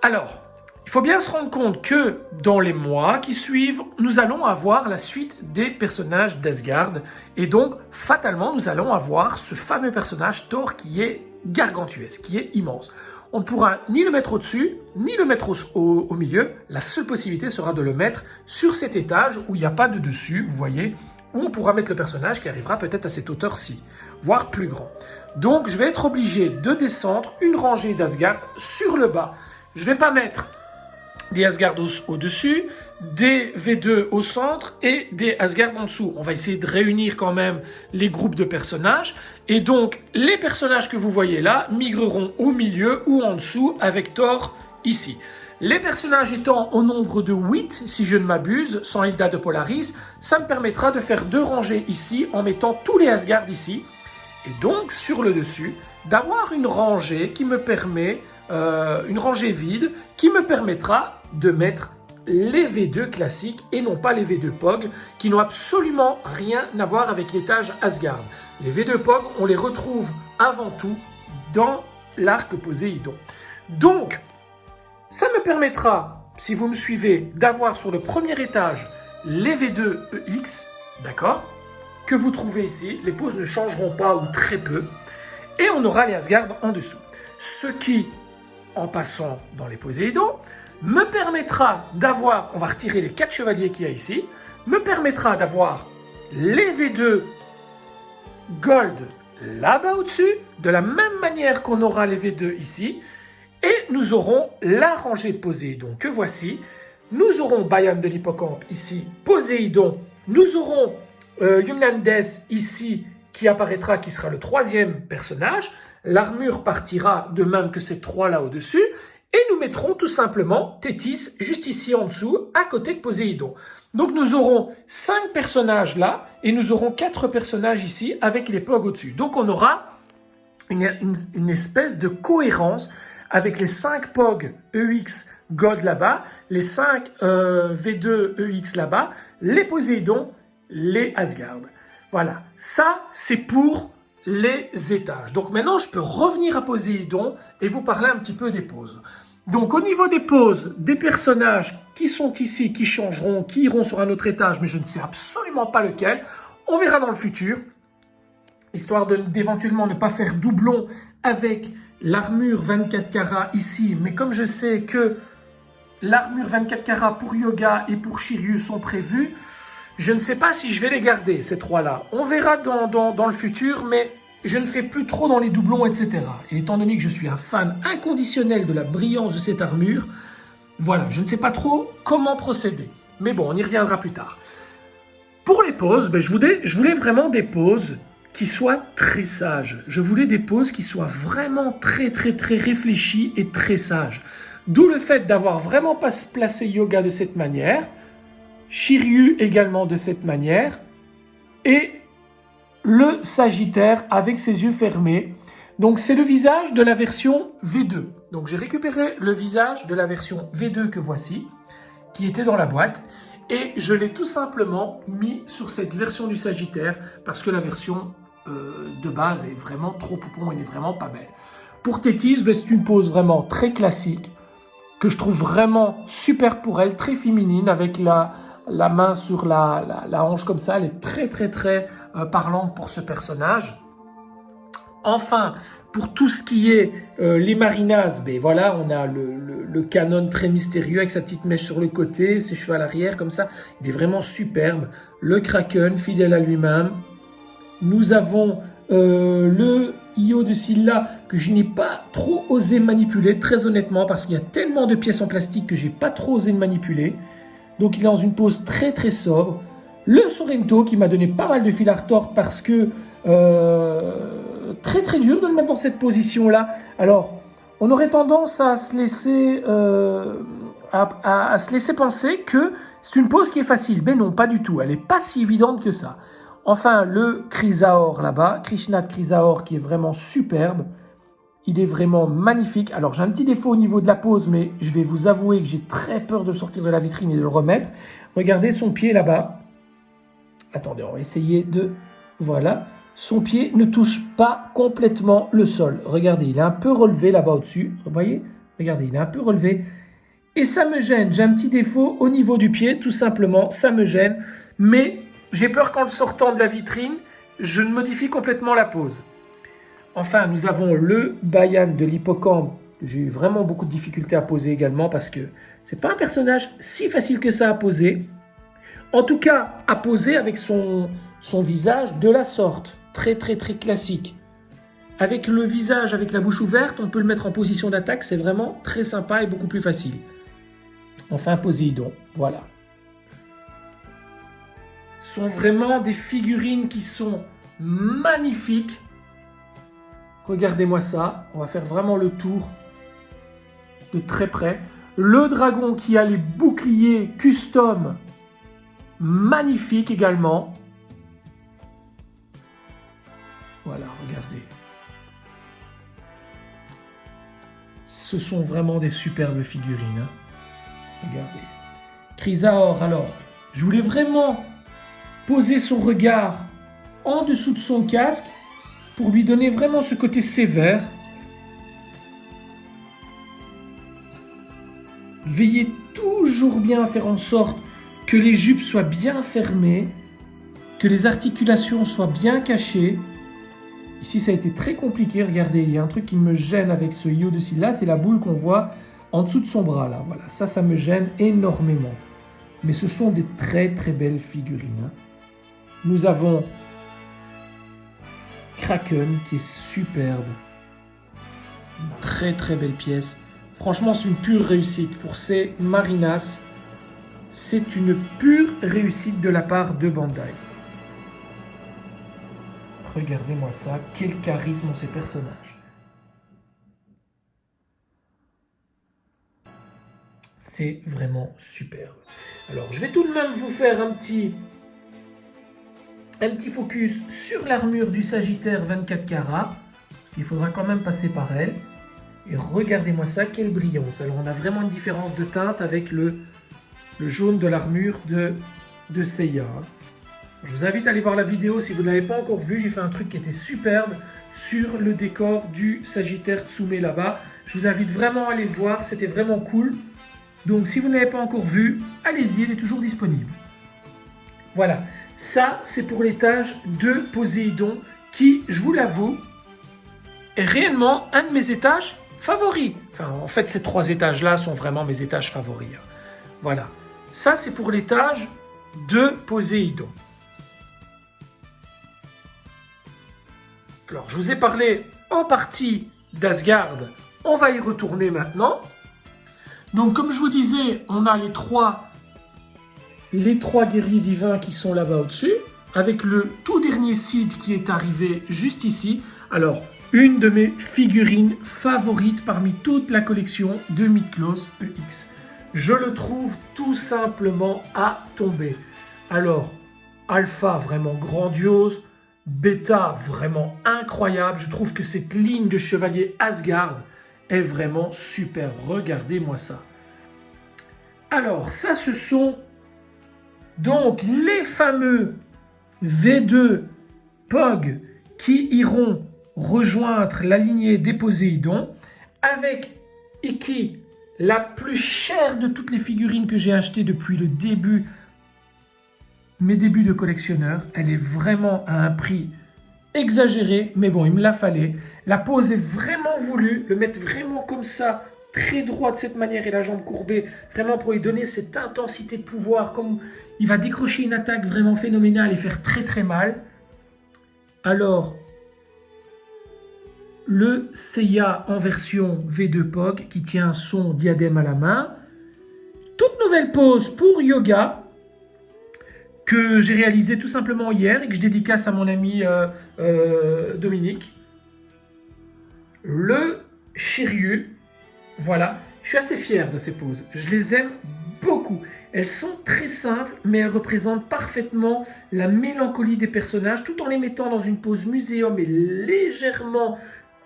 Alors, il faut bien se rendre compte que dans les mois qui suivent, nous allons avoir la suite des personnages d'Asgard. Et donc, fatalement, nous allons avoir ce fameux personnage Thor qui est gargantuesque, qui est immense. On ne pourra ni le mettre au-dessus, ni le mettre au milieu. La seule possibilité sera de le mettre sur cet étage où il n'y a pas de dessus, vous voyez, où on pourra mettre le personnage qui arrivera peut-être à cette hauteur-ci, voire plus grand. Donc, je vais être obligé de descendre une rangée d'Asgard sur le bas. Je ne vais pas mettre des Asgard au-dessus, des V2 au centre et des Asgard en dessous. On va essayer de réunir quand même les groupes de personnages. Et donc, les personnages que vous voyez là migreront au milieu ou en dessous avec Thor ici. Les personnages étant au nombre de 8, si je ne m'abuse, sans Hilda de Polaris, ça me permettra de faire 2 rangées ici en mettant tous les Asgard ici. Et donc, sur le dessus, d'avoir une rangée qui me permet, une rangée vide, qui me permettra de mettre les V2 classiques et non pas les V2 POG, qui n'ont absolument rien à voir avec l'étage Asgard. Les V2 POG, on les retrouve avant tout dans l'arc Poséidon. Donc, ça me permettra, si vous me suivez, d'avoir sur le premier étage les V2 EX, d'accord, que vous trouvez ici. Les poses ne changeront pas ou très peu. Et on aura les Asgard en dessous. Ce qui en passant dans les Poséidons, me permettra d'avoir, on va retirer les 4 chevaliers qu'il y a ici, me permettra d'avoir les V2 Gold là-bas au-dessus, de la même manière qu'on aura les V2 ici, et nous aurons la rangée Poséidon que voici. Nous aurons Bayan de l'Hippocampe ici, Poséidon, nous aurons Yumnandes ici, qui apparaîtra, qui sera le 3e personnage. L'armure partira de même que ces 3 là au-dessus. Et nous mettrons tout simplement Thétis juste ici en dessous, à côté de Poséidon. Donc nous aurons 5 personnages là, et nous aurons 4 personnages ici, avec les POG au-dessus. Donc on aura une espèce de cohérence avec les 5 POG EX God là-bas, les 5 V2 EX là-bas, les Poséidons, les Asgard. Voilà, ça c'est pour les étages. Donc maintenant je peux revenir à Poséidon et vous parler un petit peu des poses. Donc au niveau des poses, des personnages qui sont ici, qui changeront, qui iront sur un autre étage, mais je ne sais absolument pas lequel, on verra dans le futur, histoire d'éventuellement ne pas faire doublon avec l'armure 24 carats ici, mais comme je sais que l'armure 24 carats pour Yoga et pour Shiryu sont prévus, je ne sais pas si je vais les garder, ces 3-là. On verra dans le futur, mais je ne fais plus trop dans les doublons, etc. Et étant donné que je suis un fan inconditionnel de la brillance de cette armure, voilà, je ne sais pas trop comment procéder. Mais bon, on y reviendra plus tard. Pour les poses, je voulais vraiment des poses qui soient très sages. Je voulais des poses qui soient vraiment très réfléchies et très sages. D'où le fait d'avoir vraiment pas placé Yoga de cette manière, Shiryu également de cette manière, et le Sagittaire avec ses yeux fermés. Donc c'est le visage de la version V2. Donc j'ai récupéré le visage de la version V2 que voici, qui était dans la boîte, et je l'ai tout simplement mis sur cette version du Sagittaire, parce que la version de base est vraiment trop poupon, elle n'est vraiment pas belle. Pour Thétis, c'est une pose vraiment très classique, que je trouve vraiment super pour elle, très féminine, avec la main sur la hanche comme ça, elle est très parlante pour ce personnage. Enfin, pour tout ce qui est les marinas, voilà, on a le canon très mystérieux avec sa petite mèche sur le côté, ses cheveux à l'arrière comme ça, il est vraiment superbe. Le Kraken, fidèle à lui-même. Nous avons le Io de Scylla que je n'ai pas trop osé manipuler, très honnêtement, parce qu'il y a tellement de pièces en plastique que j'ai pas trop osé le manipuler. Donc il est dans une pose très sobre. Le Sorrento qui m'a donné pas mal de fil à retordre parce que très dur de le mettre dans cette position-là. Alors, on aurait tendance à se laisser, à se laisser penser que c'est une pose qui est facile. Mais non, pas du tout. Elle n'est pas si évidente que ça. Enfin, le Chrysaor là-bas, Krishna de Chrysaor qui est vraiment superbe. Il est vraiment magnifique. Alors, j'ai un petit défaut au niveau de la pose, mais je vais vous avouer que j'ai très peur de sortir de la vitrine et de le remettre. Regardez son pied là-bas. Attendez, on va essayer de... Voilà. Son pied ne touche pas complètement le sol. Regardez, il est un peu relevé là-bas au-dessus. Vous voyez? Regardez, il est un peu relevé. Et ça me gêne. J'ai un petit défaut au niveau du pied, tout simplement. Ça me gêne. Mais j'ai peur qu'en le sortant de la vitrine, je ne modifie complètement la pose. Enfin, nous avons le Bayan de l'Hippocampe. J'ai eu vraiment beaucoup de difficultés à poser également parce que c'est pas un personnage si facile que ça à poser. En tout cas, à poser avec son visage de la sorte. Très classique. Avec le visage, avec la bouche ouverte, on peut le mettre en position d'attaque. C'est vraiment très sympa et beaucoup plus facile. Enfin, Poséidon. Voilà. Ce sont vraiment des figurines qui sont magnifiques. Regardez-moi ça. On va faire vraiment le tour de très près. Le dragon qui a les boucliers custom. Magnifique également. Voilà, regardez. Ce sont vraiment des superbes figurines. Hein. Regardez. Chrysaor, alors, je voulais vraiment poser son regard en dessous de son casque pour lui donner vraiment ce côté sévère. Veillez toujours bien à faire en sorte que les jupes soient bien fermées, que les articulations soient bien cachées. Ici, ça a été très compliqué. Regardez, il y a un truc qui me gêne avec ce Yoda là, c'est la boule qu'on voit en dessous de son bras là. Voilà, ça me gêne énormément. Mais ce sont des très très belles figurines. Hein. Nous avons Kraken qui est superbe. Une très très belle pièce. Franchement, c'est une pure réussite pour ces Marinas. C'est une pure réussite de la part de Bandai. Regardez-moi ça, quel charisme ont ces personnages. C'est vraiment superbe. Alors, je vais tout de même vous faire un petit focus sur l'armure du Sagittaire 24 carats. Il faudra quand même passer par elle. Et regardez-moi ça, quelle brillance. Alors, on a vraiment une différence de teinte avec le jaune de l'armure de Seiya. Je vous invite à aller voir la vidéo si vous ne l'avez pas encore vue. J'ai fait un truc qui était superbe sur le décor du Sagittaire Tsume là-bas. Je vous invite vraiment à aller le voir, c'était vraiment cool. Donc si vous ne l'avez pas encore vu, allez-y, il est toujours disponible. Voilà, ça c'est pour l'étage de Poséidon qui, je vous l'avoue, est réellement un de mes étages favoris. Enfin, en fait, ces 3 étages-là sont vraiment mes étages favoris. Voilà, ça c'est pour l'étage de Poséidon. Alors, je vous ai parlé en partie d'Asgard. On va y retourner maintenant. Donc, comme je vous disais, on a les trois guerriers divins qui sont là-bas au-dessus, avec le tout dernier Cid qui est arrivé juste ici. Alors, une de mes figurines favorites parmi toute la collection de Miklos EX. Je le trouve tout simplement à tomber. Alors, Alpha, vraiment grandiose. Beta, vraiment incroyable. Je trouve que cette ligne de chevalier Asgard est vraiment superbe. Regardez-moi ça. Alors, ça, ce sont donc les fameux V2 POG qui iront rejoindre la lignée des Poséidons avec Iki, la plus chère de toutes les figurines que j'ai achetées depuis le début. Mes débuts de collectionneur, elle est vraiment à un prix exagéré, mais bon, il me la fallait. La pose est vraiment voulue, le mettre vraiment comme ça, très droit de cette manière et la jambe courbée, vraiment pour lui donner cette intensité de pouvoir, comme il va décrocher une attaque vraiment phénoménale et faire très très mal. Alors, le Seiya en version V2 POG qui tient son diadème à la main. Toute nouvelle pose pour Yoga, que j'ai réalisé tout simplement hier et que je dédicace à mon ami Dominique. Le Shiryu, voilà, je suis assez fier de ces poses. Je les aime beaucoup. Elles sont très simples, mais elles représentent parfaitement la mélancolie des personnages, tout en les mettant dans une pose muséum et légèrement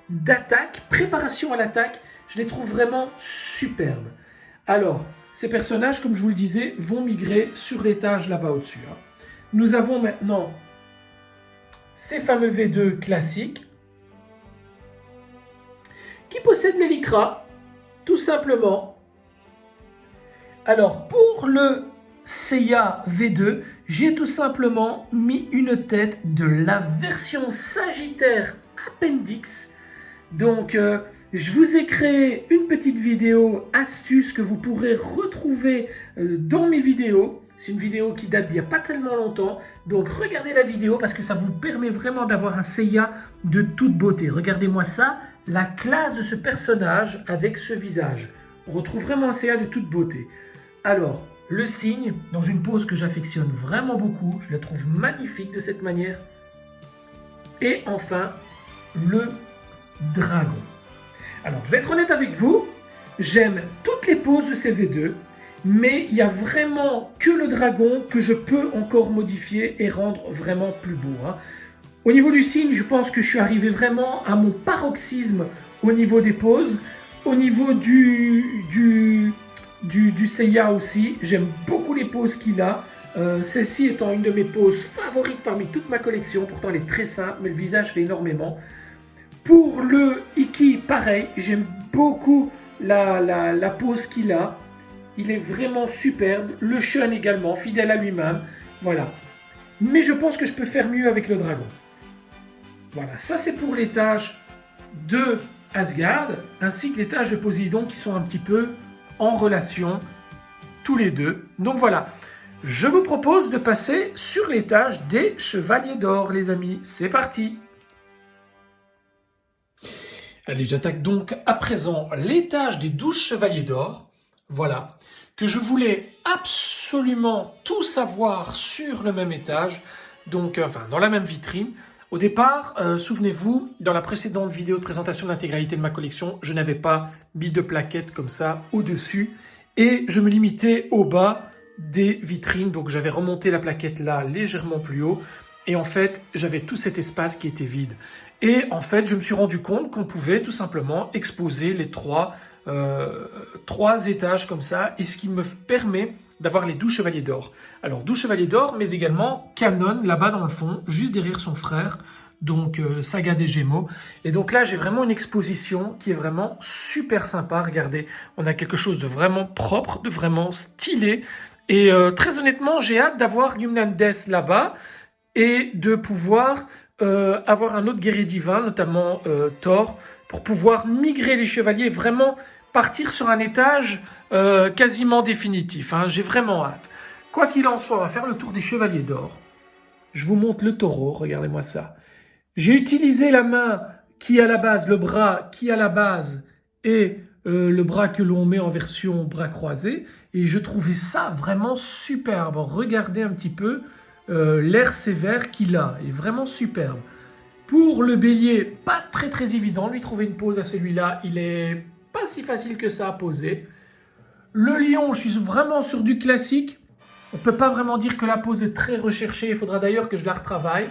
d'attaque, préparation à l'attaque. Je les trouve vraiment superbes. Alors, ces personnages, comme je vous le disais, vont migrer sur l'étage là-bas au-dessus. Nous avons maintenant ces fameux V2 classiques qui possèdent l'Elycra, tout simplement. Alors, pour le Seiya V2, j'ai tout simplement mis une tête de la version Sagittaire Appendix. Donc, je vous ai créé une petite vidéo astuce que vous pourrez retrouver dans mes vidéos. C'est une vidéo qui date d'il n'y a pas tellement longtemps. Donc regardez la vidéo parce que ça vous permet vraiment d'avoir un Seiya de toute beauté. Regardez-moi ça, la classe de ce personnage avec ce visage. On retrouve vraiment un Seiya de toute beauté. Alors, le cygne, dans une pose que j'affectionne vraiment beaucoup. Je la trouve magnifique de cette manière. Et enfin, le dragon. Alors, je vais être honnête avec vous, j'aime toutes les poses de ces V2, mais il n'y a vraiment que le dragon que je peux encore modifier et rendre vraiment plus beau. Au niveau du cygne, je pense que je suis arrivé vraiment à mon paroxysme au niveau des poses. Au niveau du Seiya aussi, j'aime beaucoup les poses qu'il a. Celle-ci étant une de mes poses favorites parmi toute ma collection. Pourtant, elle est très simple, mais le visage fait énormément. Pour le Iki, pareil, j'aime beaucoup la pose qu'il a. Il est vraiment superbe. Le Shun également, fidèle à lui-même. Voilà. Mais je pense que je peux faire mieux avec le dragon. Voilà, ça c'est pour les tâches de Asgard, ainsi que les tâches de Poséidon qui sont un petit peu en relation tous les deux. Donc voilà, je vous propose de passer sur les tâches des Chevaliers d'Or, les amis. C'est parti! Allez, j'attaque donc à présent les tâches des 12 Chevaliers d'Or. Voilà, que je voulais absolument tout savoir sur le même étage, donc enfin dans la même vitrine. Au départ, souvenez-vous, dans la précédente vidéo de présentation de l'intégralité de ma collection, je n'avais pas mis de plaquettes comme ça au-dessus et je me limitais au bas des vitrines. Donc j'avais remonté la plaquette là légèrement plus haut et en fait, j'avais tout cet espace qui était vide. Et en fait, je me suis rendu compte qu'on pouvait tout simplement exposer les trois étages comme ça, et ce qui me permet d'avoir les 12 Chevaliers d'Or. Alors 12 Chevaliers d'Or, mais également Canon là-bas dans le fond, juste derrière son frère, donc Saga des Gémeaux. Et donc là, j'ai vraiment une exposition qui est vraiment super sympa. Regardez, on a quelque chose de vraiment propre, de vraiment stylé. Et très honnêtement, j'ai hâte d'avoir Yumnandes là-bas et de pouvoir avoir un autre guerrier divin, notamment Thor, pour pouvoir migrer les chevaliers, vraiment partir sur un étage quasiment définitif. Hein. J'ai vraiment hâte. Quoi qu'il en soit, on va faire le tour des Chevaliers d'Or. Je vous montre le taureau, regardez-moi ça. J'ai utilisé la main qui à la base, le bras qui à la base est le bras que l'on met en version bras croisé, et je trouvais ça vraiment superbe. Regardez un petit peu l'air sévère qu'il a, il est vraiment superbe. Pour le bélier, pas très évident, lui trouver une pose à celui-là, il est pas si facile que ça à poser. Le lion, je suis vraiment sur du classique, on peut pas vraiment dire que la pose est très recherchée, il faudra d'ailleurs que je la retravaille.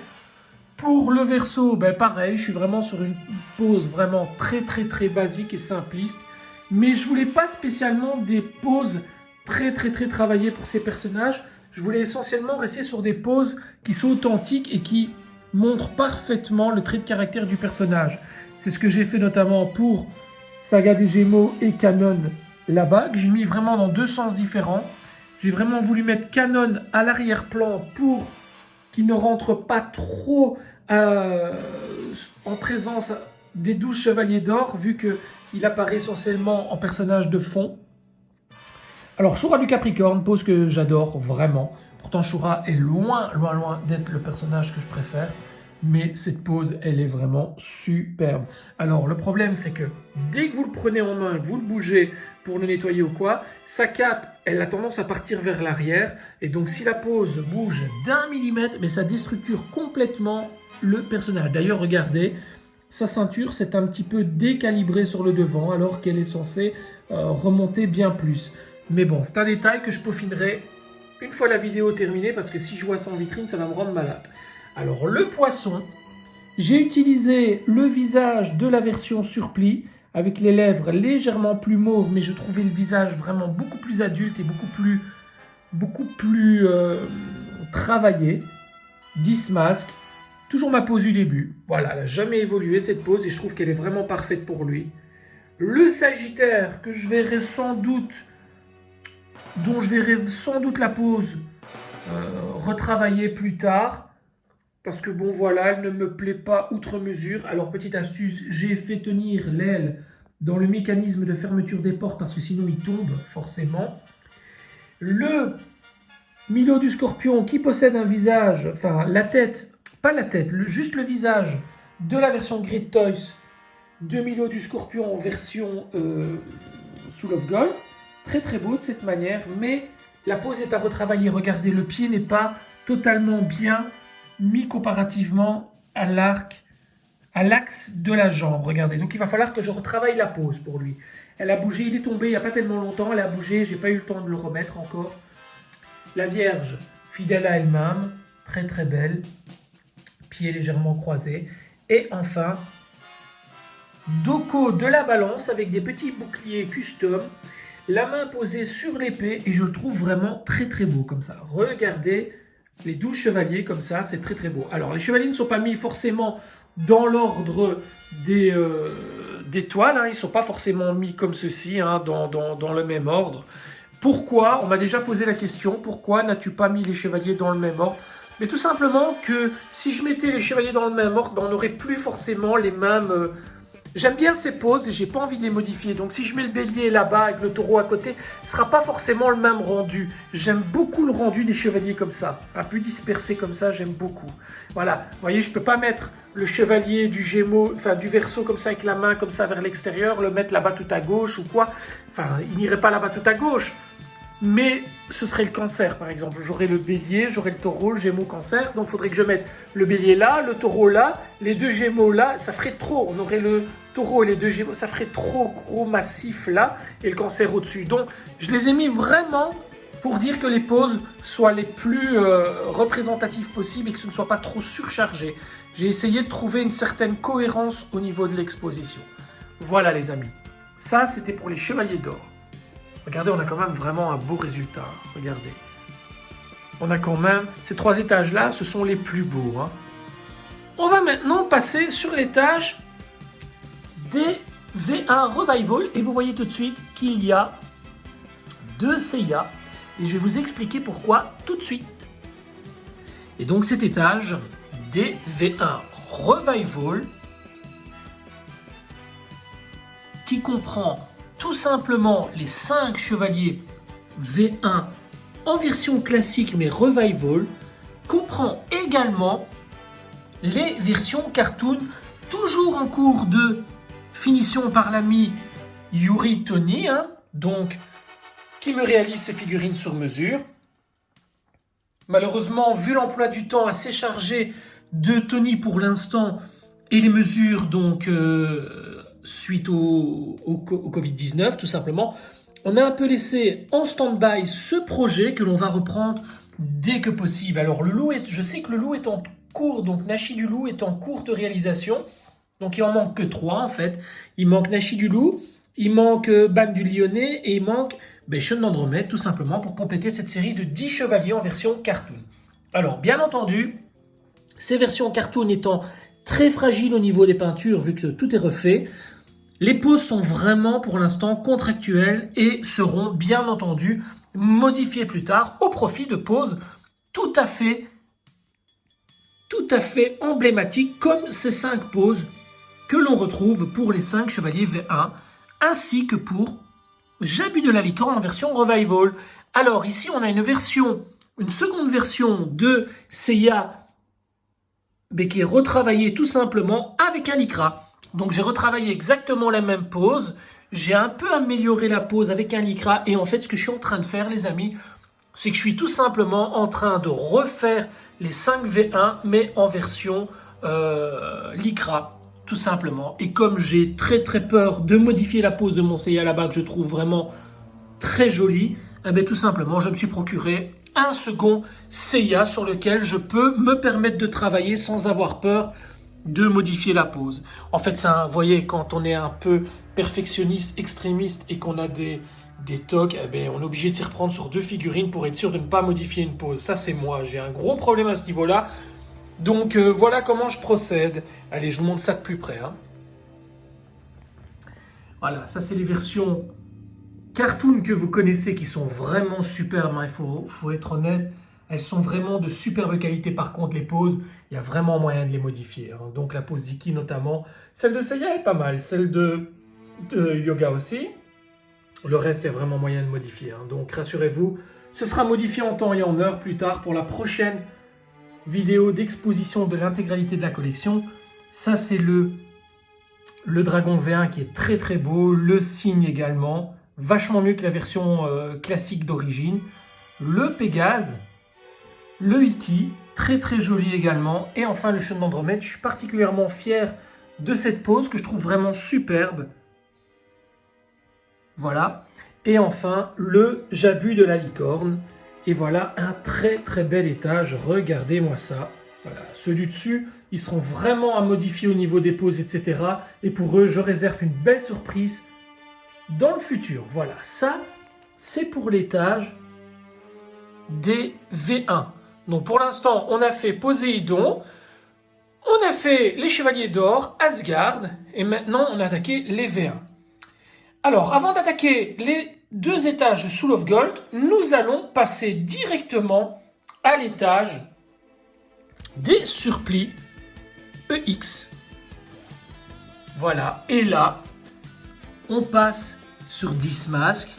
Pour le verseau, ben pareil, je suis vraiment sur une pose vraiment très basique et simpliste, mais je voulais pas spécialement des poses très travaillées pour ces personnages. Je voulais essentiellement rester sur des poses qui sont authentiques et qui montrent parfaitement le trait de caractère du personnage. C'est ce que j'ai fait notamment pour Saga des Gémeaux et Canon là-bas, que j'ai mis vraiment dans deux sens différents. J'ai vraiment voulu mettre Canon à l'arrière-plan pour qu'il ne rentre pas trop en présence des 12 Chevaliers d'Or, vu qu'il apparaît essentiellement en personnage de fond. Alors, Shura du Capricorne, pose que j'adore vraiment. Pourtant, Shura est loin d'être le personnage que je préfère. Mais cette pose, elle est vraiment superbe. Alors, le problème, c'est que dès que vous le prenez en main, que vous le bougez pour le nettoyer ou quoi, sa cape, elle a tendance à partir vers l'arrière. Et donc, si la pose bouge d'1 millimètre, mais ça déstructure complètement le personnage. D'ailleurs, regardez, sa ceinture s'est un petit peu décalibrée sur le devant, alors qu'elle est censée remonter bien plus. Mais bon, c'est un détail que je peaufinerai une fois la vidéo terminée, parce que si je vois ça en vitrine, ça va me rendre malade. Alors, le poisson, j'ai utilisé le visage de la version surplis, avec les lèvres légèrement plus mauves, mais je trouvais le visage vraiment beaucoup plus adulte et beaucoup plus travaillé. 10 masques, toujours ma pose du début. Voilà, elle n'a jamais évolué cette pose et je trouve qu'elle est vraiment parfaite pour lui. Le Sagittaire, que je verrai sans doute, dont je verrai sans doute la pose retravaillée plus tard, parce que bon voilà, elle ne me plaît pas outre mesure. Alors petite astuce, j'ai fait tenir l'aile dans le mécanisme de fermeture des portes, parce que sinon il tombe forcément. Le Milo du Scorpion, qui possède un visage, enfin la tête, pas la tête, juste le visage de la version Great Toys de Milo du Scorpion en version Soul of Gold. Très beau de cette manière, mais la pose est à retravailler. Regardez, le pied n'est pas totalement bien mis comparativement à l'axe de la jambe. Regardez, donc il va falloir que je retravaille la pose pour lui. Elle a bougé, il est tombé il n'y a pas tellement longtemps, elle a bougé, j'ai pas eu le temps de le remettre encore. La Vierge, fidèle à elle-même, très belle, pieds légèrement croisés. Et enfin, Doko de la Balance avec des petits boucliers custom, la main posée sur l'épée, et je le trouve vraiment très beau comme ça. Regardez les 12 chevaliers comme ça, c'est très beau. Alors les chevaliers ne sont pas mis forcément dans l'ordre des toiles, hein. Ils ne sont pas forcément mis comme ceci, hein, dans le même ordre. Pourquoi? On m'a déjà posé la question, pourquoi n'as-tu pas mis les chevaliers dans le même ordre? Mais tout simplement que si je mettais les chevaliers dans le même ordre, ben, on n'aurait plus forcément les mêmes... J'aime bien ces poses et j'ai pas envie de les modifier. Donc si je mets le bélier là-bas avec le taureau à côté, ce sera pas forcément le même rendu. J'aime beaucoup le rendu des chevaliers comme ça. Un peu dispersé comme ça, j'aime beaucoup. Voilà, vous voyez, je peux pas mettre le chevalier du Gémeaux, enfin du Verseau comme ça avec la main comme ça vers l'extérieur, le mettre là-bas tout à gauche ou quoi. Enfin, il n'irait pas là-bas tout à gauche. Mais ce serait le Cancer, par exemple. J'aurais le Bélier, j'aurais le Taureau, le Gémeaux, Cancer. Donc, il faudrait que je mette le Bélier là, le Taureau là, les deux Gémeaux là. Ça ferait trop. On aurait le Taureau et les deux Gémeaux. Ça ferait trop gros massif là et le Cancer au-dessus. Donc, je les ai mis vraiment pour dire que les poses soient les plus représentatives possibles et que ce ne soit pas trop surchargé. J'ai essayé de trouver une certaine cohérence au niveau de l'exposition. Voilà, les amis. Ça, c'était pour les Chevaliers d'Or. Regardez, on a quand même vraiment un beau résultat. Regardez. On a quand même... Ces 3 étages-là, ce sont les plus beaux. Hein. On va maintenant passer sur l'étage des V1 Revival. Et vous voyez tout de suite qu'il y a 2 Seiya. Et je vais vous expliquer pourquoi tout de suite. Et donc cet étage des V1 Revival qui comprend tout simplement les 5 chevaliers V1 en version classique mais Revival, comprend également les versions cartoon, toujours en cours de finition par l'ami Yuri Tony, hein, donc qui me réalise ses figurines sur mesure. Malheureusement, vu l'emploi du temps assez chargé de Tony pour l'instant et les mesures donc suite au Covid-19 tout simplement, on a un peu laissé en stand-by ce projet que l'on va reprendre dès que possible. Alors je sais que le loup est en cours, donc Nashi du loup est en cours de réalisation, donc il en manque que 3 en fait. Il manque Nashi du loup, il manque Ban du Lyonnais et il manque Sean d'Andromède tout simplement pour compléter cette série de 10 chevaliers en version cartoon. Alors bien entendu, ces versions cartoon étant très fragiles au niveau des peintures vu que tout est refait, les poses sont vraiment pour l'instant contractuelles et seront bien entendu modifiées plus tard au profit de poses tout à fait emblématiques comme ces 5 poses que l'on retrouve pour les 5 chevaliers V1 ainsi que pour Jabu de la Licorne en version Revival. Alors ici on a une seconde version de Seiya qui est retravaillée tout simplement avec un lycra. Donc j'ai retravaillé exactement la même pose, j'ai un peu amélioré la pose avec un lycra et en fait ce que je suis en train de faire les amis, c'est que je suis tout simplement en train de refaire les 5 V1 mais en version lycra tout simplement. Et comme j'ai très peur de modifier la pose de mon Seiya là-bas que je trouve vraiment très jolie, tout simplement je me suis procuré un second Seiya sur lequel je peux me permettre de travailler sans avoir peur de modifier la pose. En fait, vous voyez, quand on est un peu perfectionniste, extrémiste et qu'on a des tocs, on est obligé de s'y reprendre sur 2 figurines pour être sûr de ne pas modifier une pose. Ça, c'est moi. J'ai un gros problème à ce niveau-là. Donc, voilà comment je procède. Allez, je vous montre ça de plus près. Hein. Voilà, ça, c'est les versions cartoon que vous connaissez qui sont vraiment superbes. Hein. Il faut être honnête. Elles sont vraiment de superbe qualité. Par contre, les poses, il y a vraiment moyen de les modifier. Hein. Donc la pose Ziki notamment. Celle de Seiya est pas mal. Celle de Yoga aussi. Le reste, il y a vraiment moyen de modifier. Hein. Donc rassurez-vous, ce sera modifié en temps et en heure plus tard pour la prochaine vidéo d'exposition de l'intégralité de la collection. Ça, c'est le Dragon V1 qui est très beau. Le Cygne également. Vachement mieux que la version classique d'origine. Le Pégase. Le Iki, très joli également. Et enfin le Sean d'Andromède. Je suis particulièrement fier de cette pose que je trouve vraiment superbe. Voilà. Et enfin le Jabu de la Licorne. Et voilà un très bel étage. Regardez-moi ça. Voilà. Ceux du dessus, ils seront vraiment à modifier au niveau des poses, etc. Et pour eux, je réserve une belle surprise dans le futur. Voilà. Ça, c'est pour l'étage des V1. Donc pour l'instant, on a fait Poséidon, on a fait les Chevaliers d'Or, Asgard, et maintenant on a attaqué les V1. Alors, avant d'attaquer les 2 étages de Soul of Gold, nous allons passer directement à l'étage des surplis EX. Voilà, et là, on passe sur 10 masques.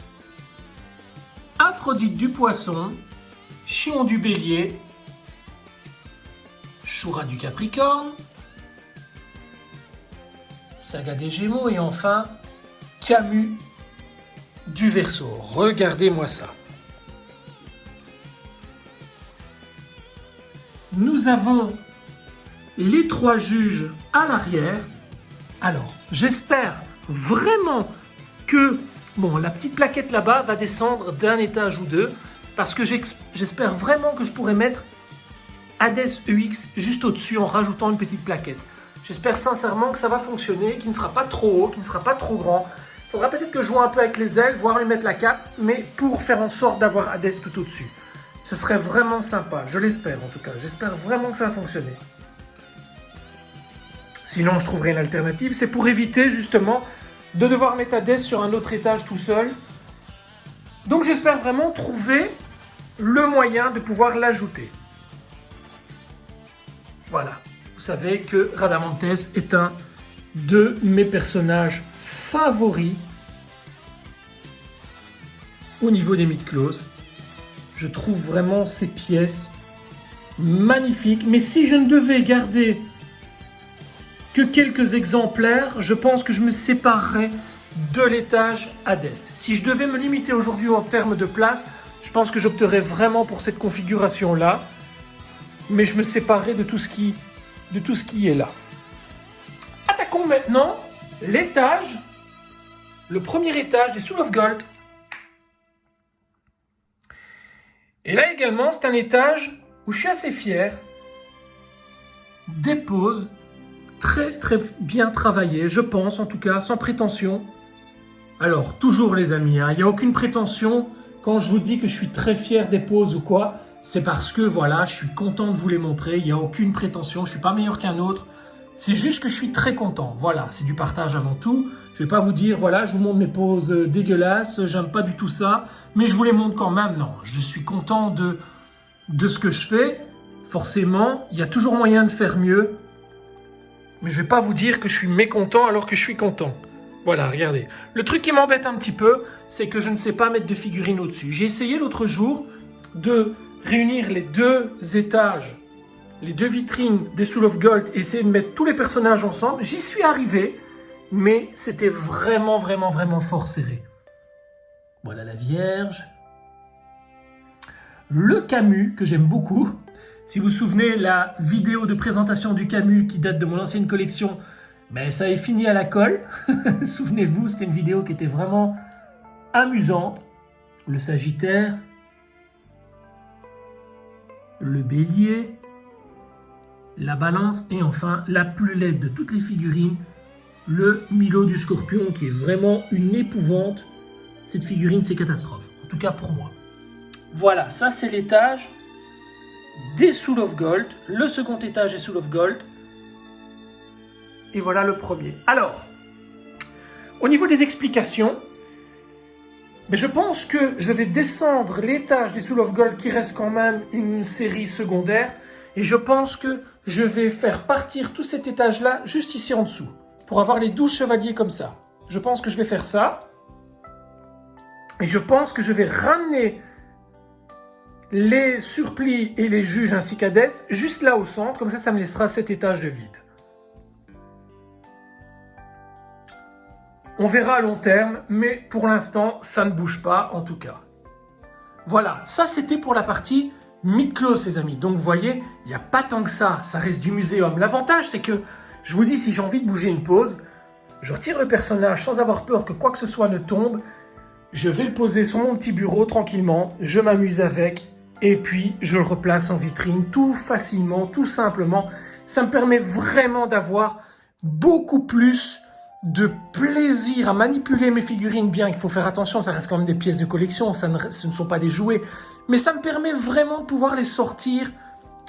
Aphrodite du Poisson, Chiron du Bélier, Shura du Capricorne, Saga des Gémeaux et enfin Camus du Verseau. Regardez-moi ça. Nous avons les 3 juges à l'arrière. Alors, j'espère vraiment que la petite plaquette là-bas va descendre d'un étage ou deux, parce que j'espère vraiment que je pourrai mettre Hadès EX juste au-dessus en rajoutant une petite plaquette. J'espère sincèrement que ça va fonctionner, qu'il ne sera pas trop haut, qu'il ne sera pas trop grand. Il faudra peut-être que je joue un peu avec les ailes, voire lui mettre la cape, mais pour faire en sorte d'avoir Hadès tout au-dessus. Ce serait vraiment sympa, je l'espère en tout cas. J'espère vraiment que ça va fonctionner. Sinon, je trouverai une alternative. C'est pour éviter justement de devoir mettre Hadès sur un autre étage tout seul. Donc j'espère vraiment trouver le moyen de pouvoir l'ajouter. Voilà. Vous savez que Radamantes est un de mes personnages favoris au niveau des mythes closes. Je trouve vraiment ces pièces magnifiques. Mais si je ne devais garder que quelques exemplaires, je pense que je me séparerais de l'étage Hadès. Si je devais me limiter aujourd'hui en termes de place, je pense que j'opterais vraiment pour cette configuration-là. Mais je me séparerais de tout ce qui est là. Attaquons maintenant l'étage, le premier étage des Soul of Gold. Et là également, c'est un étage où je suis assez fier. Des poses très très bien travaillées, je pense en tout cas, sans prétention. Alors, toujours les amis, il n'y a aucune prétention quand je vous dis que je suis très fier des poses ou quoi. C'est parce que voilà, je suis content de vous les montrer, il n'y a aucune prétention, je ne suis pas meilleur qu'un autre. C'est juste que je suis très content, voilà, c'est du partage avant tout. Je ne vais pas vous dire, voilà, je vous montre mes poses dégueulasses, j'aime pas du tout ça, mais je vous les montre quand même. Non, je suis content de ce que je fais. Forcément, il y a toujours moyen de faire mieux, mais je ne vais pas vous dire que je suis mécontent alors que je suis content. Voilà, regardez. Le truc qui m'embête un petit peu, c'est que je ne sais pas mettre de figurines au-dessus. J'ai essayé l'autre jour de réunir les 2 étages, les 2 vitrines des Soul of Gold et essayer de mettre tous les personnages ensemble. J'y suis arrivé, mais c'était vraiment fort serré. Voilà la Vierge. Le Camus, que j'aime beaucoup. Si vous vous souvenez, la vidéo de présentation du Camus qui date de mon ancienne collection, ben, ça est fini à la colle. Souvenez-vous, c'était une vidéo qui était vraiment amusante. Le Sagittaire, le Bélier, la Balance et enfin la plus laide de toutes les figurines, le Milo du Scorpion, qui est vraiment une épouvante. Cette figurine, c'est catastrophe, en tout cas pour moi. Voilà, ça c'est l'étage des Soul of Gold, le second étage des Soul of Gold. Et voilà le premier. Alors, au niveau des explications, mais je pense que je vais descendre l'étage des Soul of Gold qui reste quand même une série secondaire. Et je pense que je vais faire partir tout cet étage-là juste ici en dessous. Pour avoir les 12 chevaliers comme ça. Je pense que je vais faire ça. Et je pense que je vais ramener les surplis et les juges ainsi qu'Hadès juste là au centre. Comme ça me laissera cet étage de vide. On verra à long terme, mais pour l'instant, ça ne bouge pas en tout cas. Voilà, ça c'était pour la partie mythes closes, les amis. Donc vous voyez, il n'y a pas tant que ça reste du muséum. L'avantage, c'est que, je vous dis, si j'ai envie de bouger une pose, je retire le personnage sans avoir peur que quoi que ce soit ne tombe, je vais le poser sur mon petit bureau tranquillement, je m'amuse avec, et puis je le replace en vitrine tout facilement, tout simplement. Ça me permet vraiment d'avoir beaucoup plus de plaisir à manipuler mes figurines, bien qu'il faut faire attention, ça reste quand même des pièces de collection, ce ne sont pas des jouets, mais ça me permet vraiment de pouvoir les sortir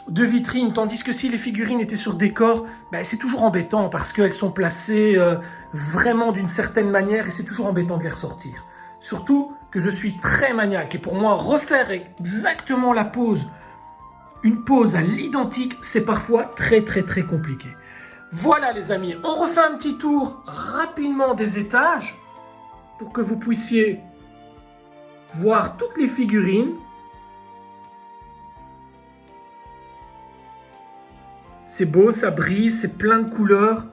de vitrine, tandis que si les figurines étaient sur décor, ben c'est toujours embêtant parce qu'elles sont placées vraiment d'une certaine manière et c'est toujours embêtant de les ressortir. Surtout que je suis très maniaque et pour moi refaire exactement la pose une pose à l'identique, c'est parfois très compliqué. Voilà les amis, on refait un petit tour rapidement des étages pour que vous puissiez voir toutes les figurines. C'est beau, ça brille, c'est plein de couleurs.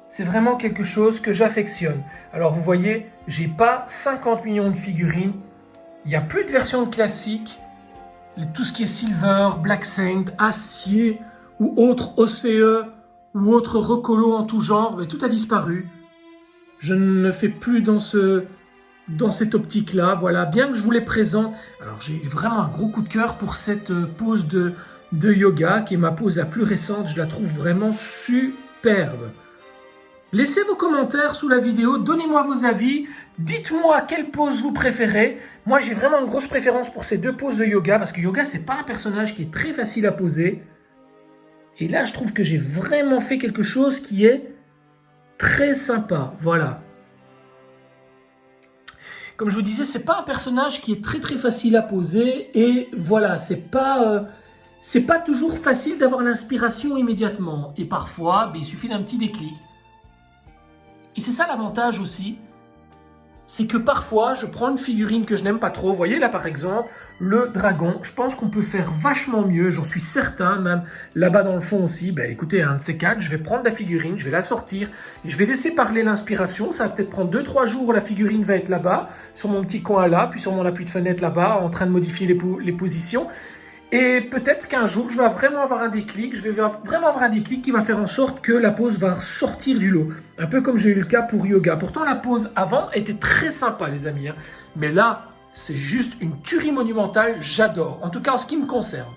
C'est vraiment quelque chose que j'affectionne. Alors vous voyez, j'ai pas 50 millions de figurines. Il n'y a plus de version classique. Tout ce qui est silver, black saint, acier ou autre OCE ou autre recolo en tout genre, mais tout a disparu. Je ne fais plus dans cette optique-là. Voilà, bien que je vous les présente. Alors j'ai eu vraiment un gros coup de cœur pour cette pose de yoga qui est ma pose la plus récente. Je la trouve vraiment superbe. Laissez vos commentaires sous la vidéo, donnez-moi vos avis, dites-moi quelle pose vous préférez. Moi j'ai vraiment une grosse préférence pour ces deux poses de yoga parce que yoga c'est pas un personnage qui est très facile à poser. Et là je trouve que j'ai vraiment fait quelque chose qui est très sympa, voilà. Comme je vous disais, c'est pas un personnage qui est très facile à poser et voilà, c'est pas toujours facile d'avoir l'inspiration immédiatement. Et parfois, il suffit d'un petit déclic. Et c'est ça l'avantage aussi, c'est que parfois je prends une figurine que je n'aime pas trop. Vous voyez là par exemple, le dragon, je pense qu'on peut faire vachement mieux, j'en suis certain, même là-bas dans le fond aussi. Écoutez, un de ces quatre, je vais prendre la figurine, je vais la sortir, et je vais laisser parler l'inspiration. Ça va peut-être prendre 2-3 jours, la figurine va être là-bas, sur mon petit coin là, puis sur mon appui de fenêtre là-bas, en train de modifier les positions. Et peut-être qu'un jour, je vais vraiment avoir un déclic, qui va faire en sorte que la pose va sortir du lot. Un peu comme j'ai eu le cas pour yoga. Pourtant, la pose avant était très sympa, les amis. Mais là, c'est juste une tuerie monumentale, j'adore. En tout cas, en ce qui me concerne.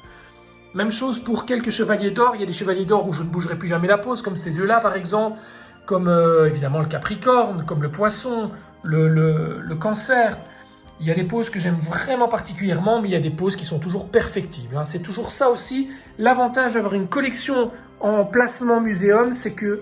Même chose pour quelques chevaliers d'or. Il y a des chevaliers d'or où je ne bougerai plus jamais la pose, comme ces deux-là, par exemple. Comme évidemment le capricorne, comme le poisson, le cancer. Il y a des poses que j'aime vraiment particulièrement, mais il y a des poses qui sont toujours perfectibles. C'est toujours ça aussi. L'avantage d'avoir une collection en placement muséum, c'est que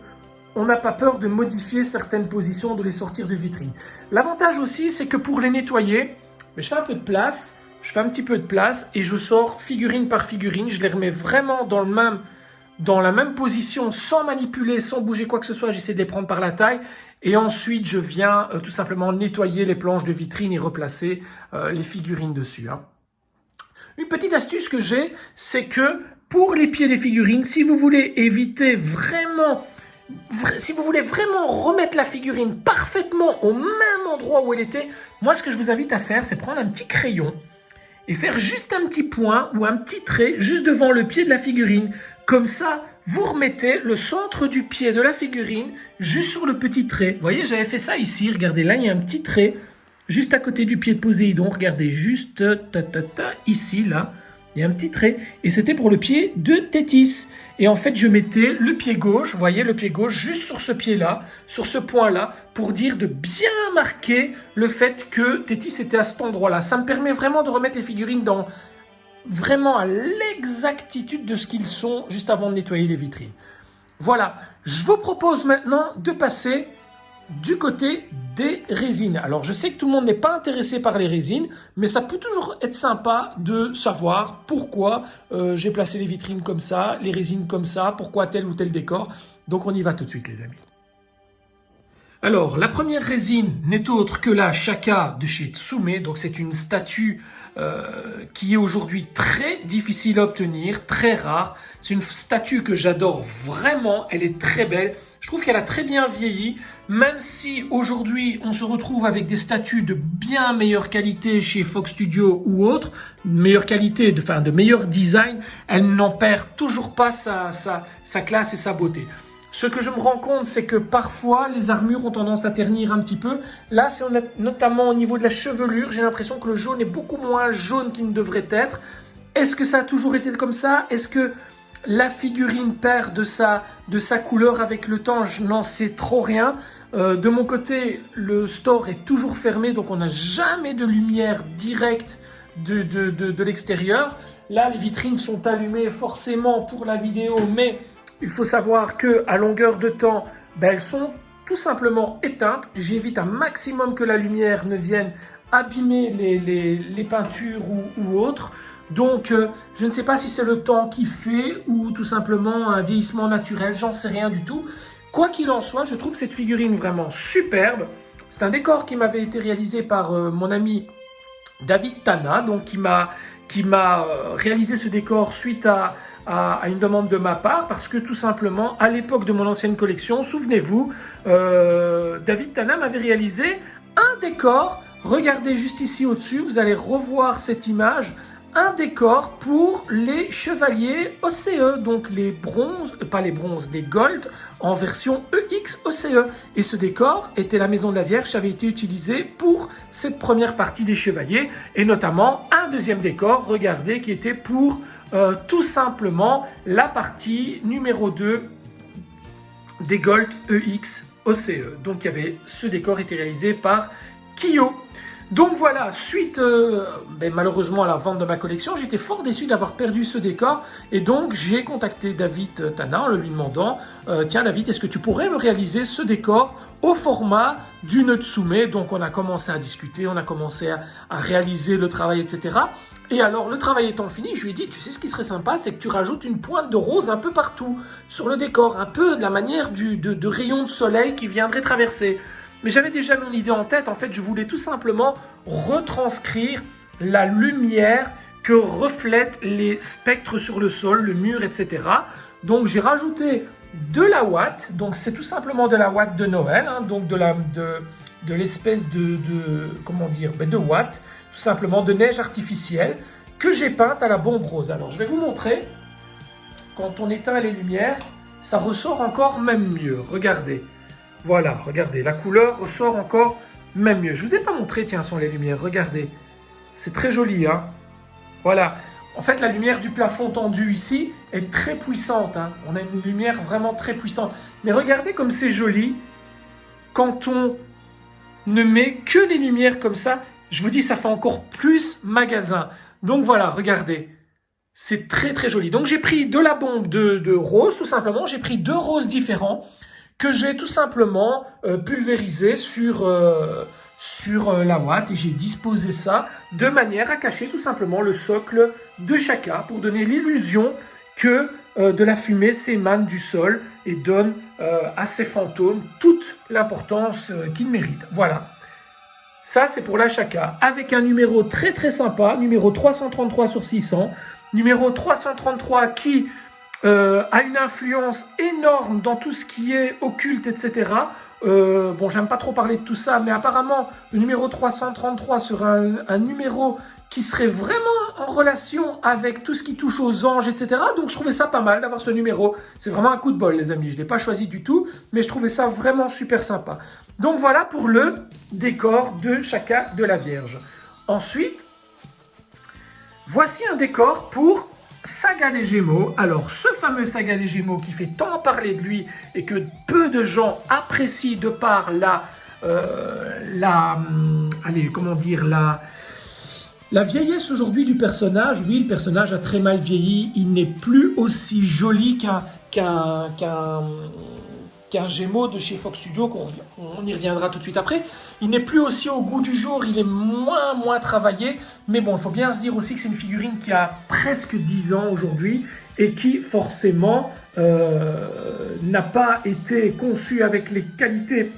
on n'a pas peur de modifier certaines positions, de les sortir de vitrine. L'avantage aussi, c'est que pour les nettoyer, je fais un peu de place, je fais un petit peu de place et je sors figurine par figurine. Je les remets vraiment dans la même position, sans manipuler, sans bouger quoi que ce soit. J'essaie de les prendre par la taille. Et ensuite, je viens tout simplement nettoyer les planches de vitrine et replacer les figurines dessus. Une petite astuce que j'ai, c'est que pour les pieds des figurines, si vous voulez éviter vraiment, si vous voulez vraiment remettre la figurine parfaitement au même endroit où elle était, moi ce que je vous invite à faire, c'est prendre un petit crayon et faire juste un petit point ou un petit trait juste devant le pied de la figurine. Comme ça, vous remettez le centre du pied de la figurine juste sur le petit trait. Vous voyez, j'avais fait ça ici. Regardez, là, il y a un petit trait juste à côté du pied de Poséidon. Regardez, juste ici, là, il y a un petit trait. Et c'était pour le pied de Thétis. Et en fait, je mettais le pied gauche, vous voyez, le pied gauche juste sur ce pied-là, sur ce point-là, pour dire de bien marquer le fait que Thétis était à cet endroit-là. Ça me permet vraiment de remettre les figurines vraiment à l'exactitude de ce qu'ils sont juste avant de nettoyer les vitrines. Voilà, je vous propose maintenant de passer du côté des résines. Alors je sais que tout le monde n'est pas intéressé par les résines, mais ça peut toujours être sympa de savoir pourquoi j'ai placé les vitrines comme ça, les résines comme ça, pourquoi tel ou tel décor. Donc on y va tout de suite les amis. Alors, la première résine n'est autre que la Shaka de chez Tsume. Donc, c'est une statue qui est aujourd'hui très difficile à obtenir, très rare. C'est une statue que j'adore vraiment. Elle est très belle. Je trouve qu'elle a très bien vieilli. Même si aujourd'hui, on se retrouve avec des statues de bien meilleure qualité chez Fox Studio ou autre, meilleure qualité, de meilleur design, elle n'en perd toujours pas sa classe et sa beauté. Ce que je me rends compte, c'est que parfois, les armures ont tendance à ternir un petit peu. Là, c'est notamment au niveau de la chevelure. J'ai l'impression que le jaune est beaucoup moins jaune qu'il ne devrait être. Est-ce que ça a toujours été comme ça? Est-ce que la figurine perd de sa couleur avec le temps? Je n'en sais trop rien. De mon côté, le store est toujours fermé, donc on n'a jamais de lumière directe de l'extérieur. Là, les vitrines sont allumées forcément pour la vidéo, mais il faut savoir qu'à longueur de temps, elles sont tout simplement éteintes. J'évite un maximum que la lumière ne vienne abîmer les peintures ou autres. Donc, je ne sais pas si c'est le temps qui fait ou tout simplement un vieillissement naturel, j'en sais rien du tout. Quoi qu'il en soit, je trouve cette figurine vraiment superbe. C'est un décor qui m'avait été réalisé par mon ami David Tana, donc qui m'a réalisé ce décor suite à une demande de ma part, parce que tout simplement, à l'époque de mon ancienne collection, souvenez-vous, David Tana m'avait réalisé un décor. Regardez juste ici au-dessus, vous allez revoir cette image. Un décor pour les chevaliers OCE, donc les bronzes, pas les bronzes, les gold en version EX OCE. Et ce décor était la Maison de la Vierge, avait été utilisé pour cette première partie des chevaliers, et notamment un deuxième décor, regardez, qui était pour tout simplement la partie numéro 2 des gold EX OCE. Donc il y avait, ce décor était réalisé par Kyo. Donc voilà, suite malheureusement à la vente de ma collection, j'étais fort déçu d'avoir perdu ce décor, et donc j'ai contacté David Tana en lui demandant tiens David, est-ce que tu pourrais me réaliser ce décor au format d'une Tsume? Donc on a commencé à discuter, on a commencé à réaliser le travail, etc. Et alors le travail étant fini, je lui ai dit, tu sais ce qui serait sympa, c'est que tu rajoutes une pointe de rose un peu partout sur le décor, un peu de la manière de rayon de soleil qui viendrait traverser. Mais j'avais déjà mon idée en tête. En fait, je voulais tout simplement retranscrire la lumière que reflètent les spectres sur le sol, le mur, etc. Donc, j'ai rajouté de la ouate. Donc, c'est tout simplement de la ouate de Noël, hein, donc de l'espèce comment dire, de ouate, tout simplement de neige artificielle que j'ai peinte à la bombe rose. Alors, je vais vous montrer. Quand on éteint les lumières, ça ressort encore même mieux. Regardez. Voilà, regardez, la couleur ressort encore même mieux. Je ne vous ai pas montré, tiens, sont les lumières, regardez. C'est très joli, hein. Voilà. En fait, la lumière du plafond tendu ici est très puissante, hein. On a une lumière vraiment très puissante. Mais regardez comme c'est joli quand on ne met que les lumières comme ça. Je vous dis, ça fait encore plus magasin. Donc voilà, regardez. C'est très très joli. Donc j'ai pris de la bombe de rose, tout simplement. J'ai pris 2 roses différents que j'ai tout simplement pulvérisé sur la ouate, et j'ai disposé ça de manière à cacher tout simplement le socle de chacun pour donner l'illusion que de la fumée s'émane du sol et donne à ces fantômes toute l'importance qu'ils méritent. Voilà. Ça, c'est pour la chaka, avec un numéro très très sympa, numéro 333 sur 600, numéro 333 qui a une influence énorme dans tout ce qui est occulte, etc. Bon, j'aime pas trop parler de tout ça, mais apparemment, le numéro 333 sera un numéro qui serait vraiment en relation avec tout ce qui touche aux anges, etc. Donc, je trouvais ça pas mal d'avoir ce numéro. C'est vraiment un coup de bol, les amis. Je ne l'ai pas choisi du tout, mais je trouvais ça vraiment super sympa. Donc, voilà pour le décor de Chaka de la Vierge. Ensuite, voici un décor pour Saga des Gémeaux. Alors, ce fameux Saga des Gémeaux qui fait tant parler de lui et que peu de gens apprécient de par la vieillesse aujourd'hui du personnage. Oui, le personnage a très mal vieilli. Il n'est plus aussi joli qu'un Gémeaux de chez Fox Studio, on y reviendra tout de suite après. Il n'est plus aussi au goût du jour, il est moins travaillé, mais bon, il faut bien se dire aussi que c'est une figurine qui a presque 10 ans aujourd'hui et qui forcément n'a pas été conçue avec les qualités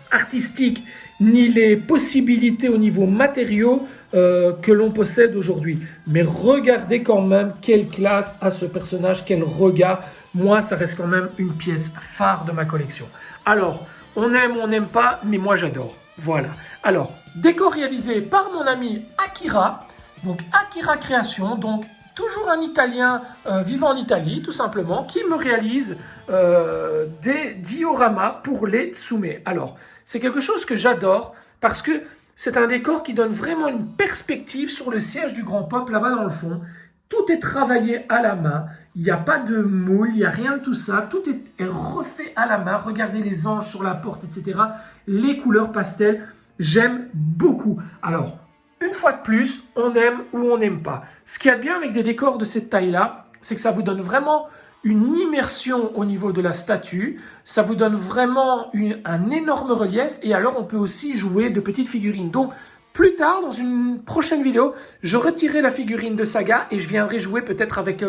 artistiques ni les possibilités au niveau matériaux que l'on possède aujourd'hui. Mais regardez quand même quelle classe a ce personnage, quel regard. Moi, ça reste quand même une pièce phare de ma collection. Alors, on aime ou on n'aime pas, mais moi j'adore. Voilà. Alors, décor réalisé par mon ami Akira, donc Akira Création, donc toujours un Italien vivant en Italie, tout simplement, qui me réalise des dioramas pour les Tsume. Alors, c'est quelque chose que j'adore parce que c'est un décor qui donne vraiment une perspective sur le siège du grand peuple là-bas dans le fond. Tout est travaillé à la main, il n'y a pas de moule, il n'y a rien de tout ça, tout est refait à la main. Regardez les anges sur la porte, etc. Les couleurs pastel, j'aime beaucoup. Alors, une fois de plus, on aime ou on n'aime pas. Ce qu'il y a de bien avec des décors de cette taille-là, c'est que ça vous donne vraiment une immersion au niveau de la statue, ça vous donne vraiment un énorme relief, et alors on peut aussi jouer de petites figurines. Donc, plus tard, dans une prochaine vidéo, je retirerai la figurine de Saga et je viendrai jouer peut-être avec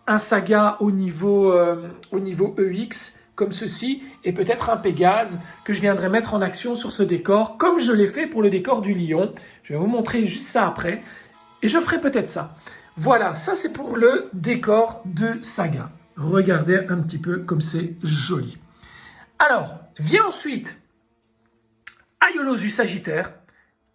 un Saga au niveau EX, comme ceci, et peut-être un Pégase que je viendrai mettre en action sur ce décor, comme je l'ai fait pour le décor du lion. Je vais vous montrer juste ça après, et je ferai peut-être ça. Voilà, ça c'est pour le décor de Saga. Regardez un petit peu comme c'est joli. Alors, vient ensuite Aiolos du Sagittaire,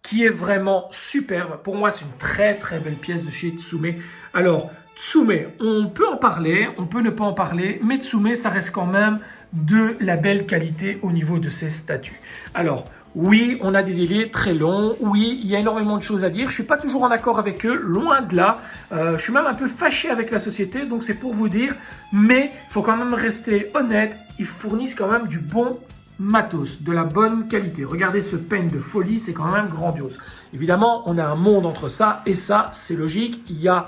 qui est vraiment superbe. Pour moi, c'est une très très belle pièce de chez Tsume. Alors, Tsume, on peut en parler, on peut ne pas en parler, mais Tsume, ça reste quand même de la belle qualité au niveau de ses statues. Alors, oui, on a des délais très longs, oui, il y a énormément de choses à dire, je ne suis pas toujours en accord avec eux, loin de là, je suis même un peu fâché avec la société, donc c'est pour vous dire, mais il faut quand même rester honnête, ils fournissent quand même du bon matos, de la bonne qualité. Regardez ce peigne de folie, c'est quand même grandiose. Évidemment, on a un monde entre ça et ça, c'est logique, il y a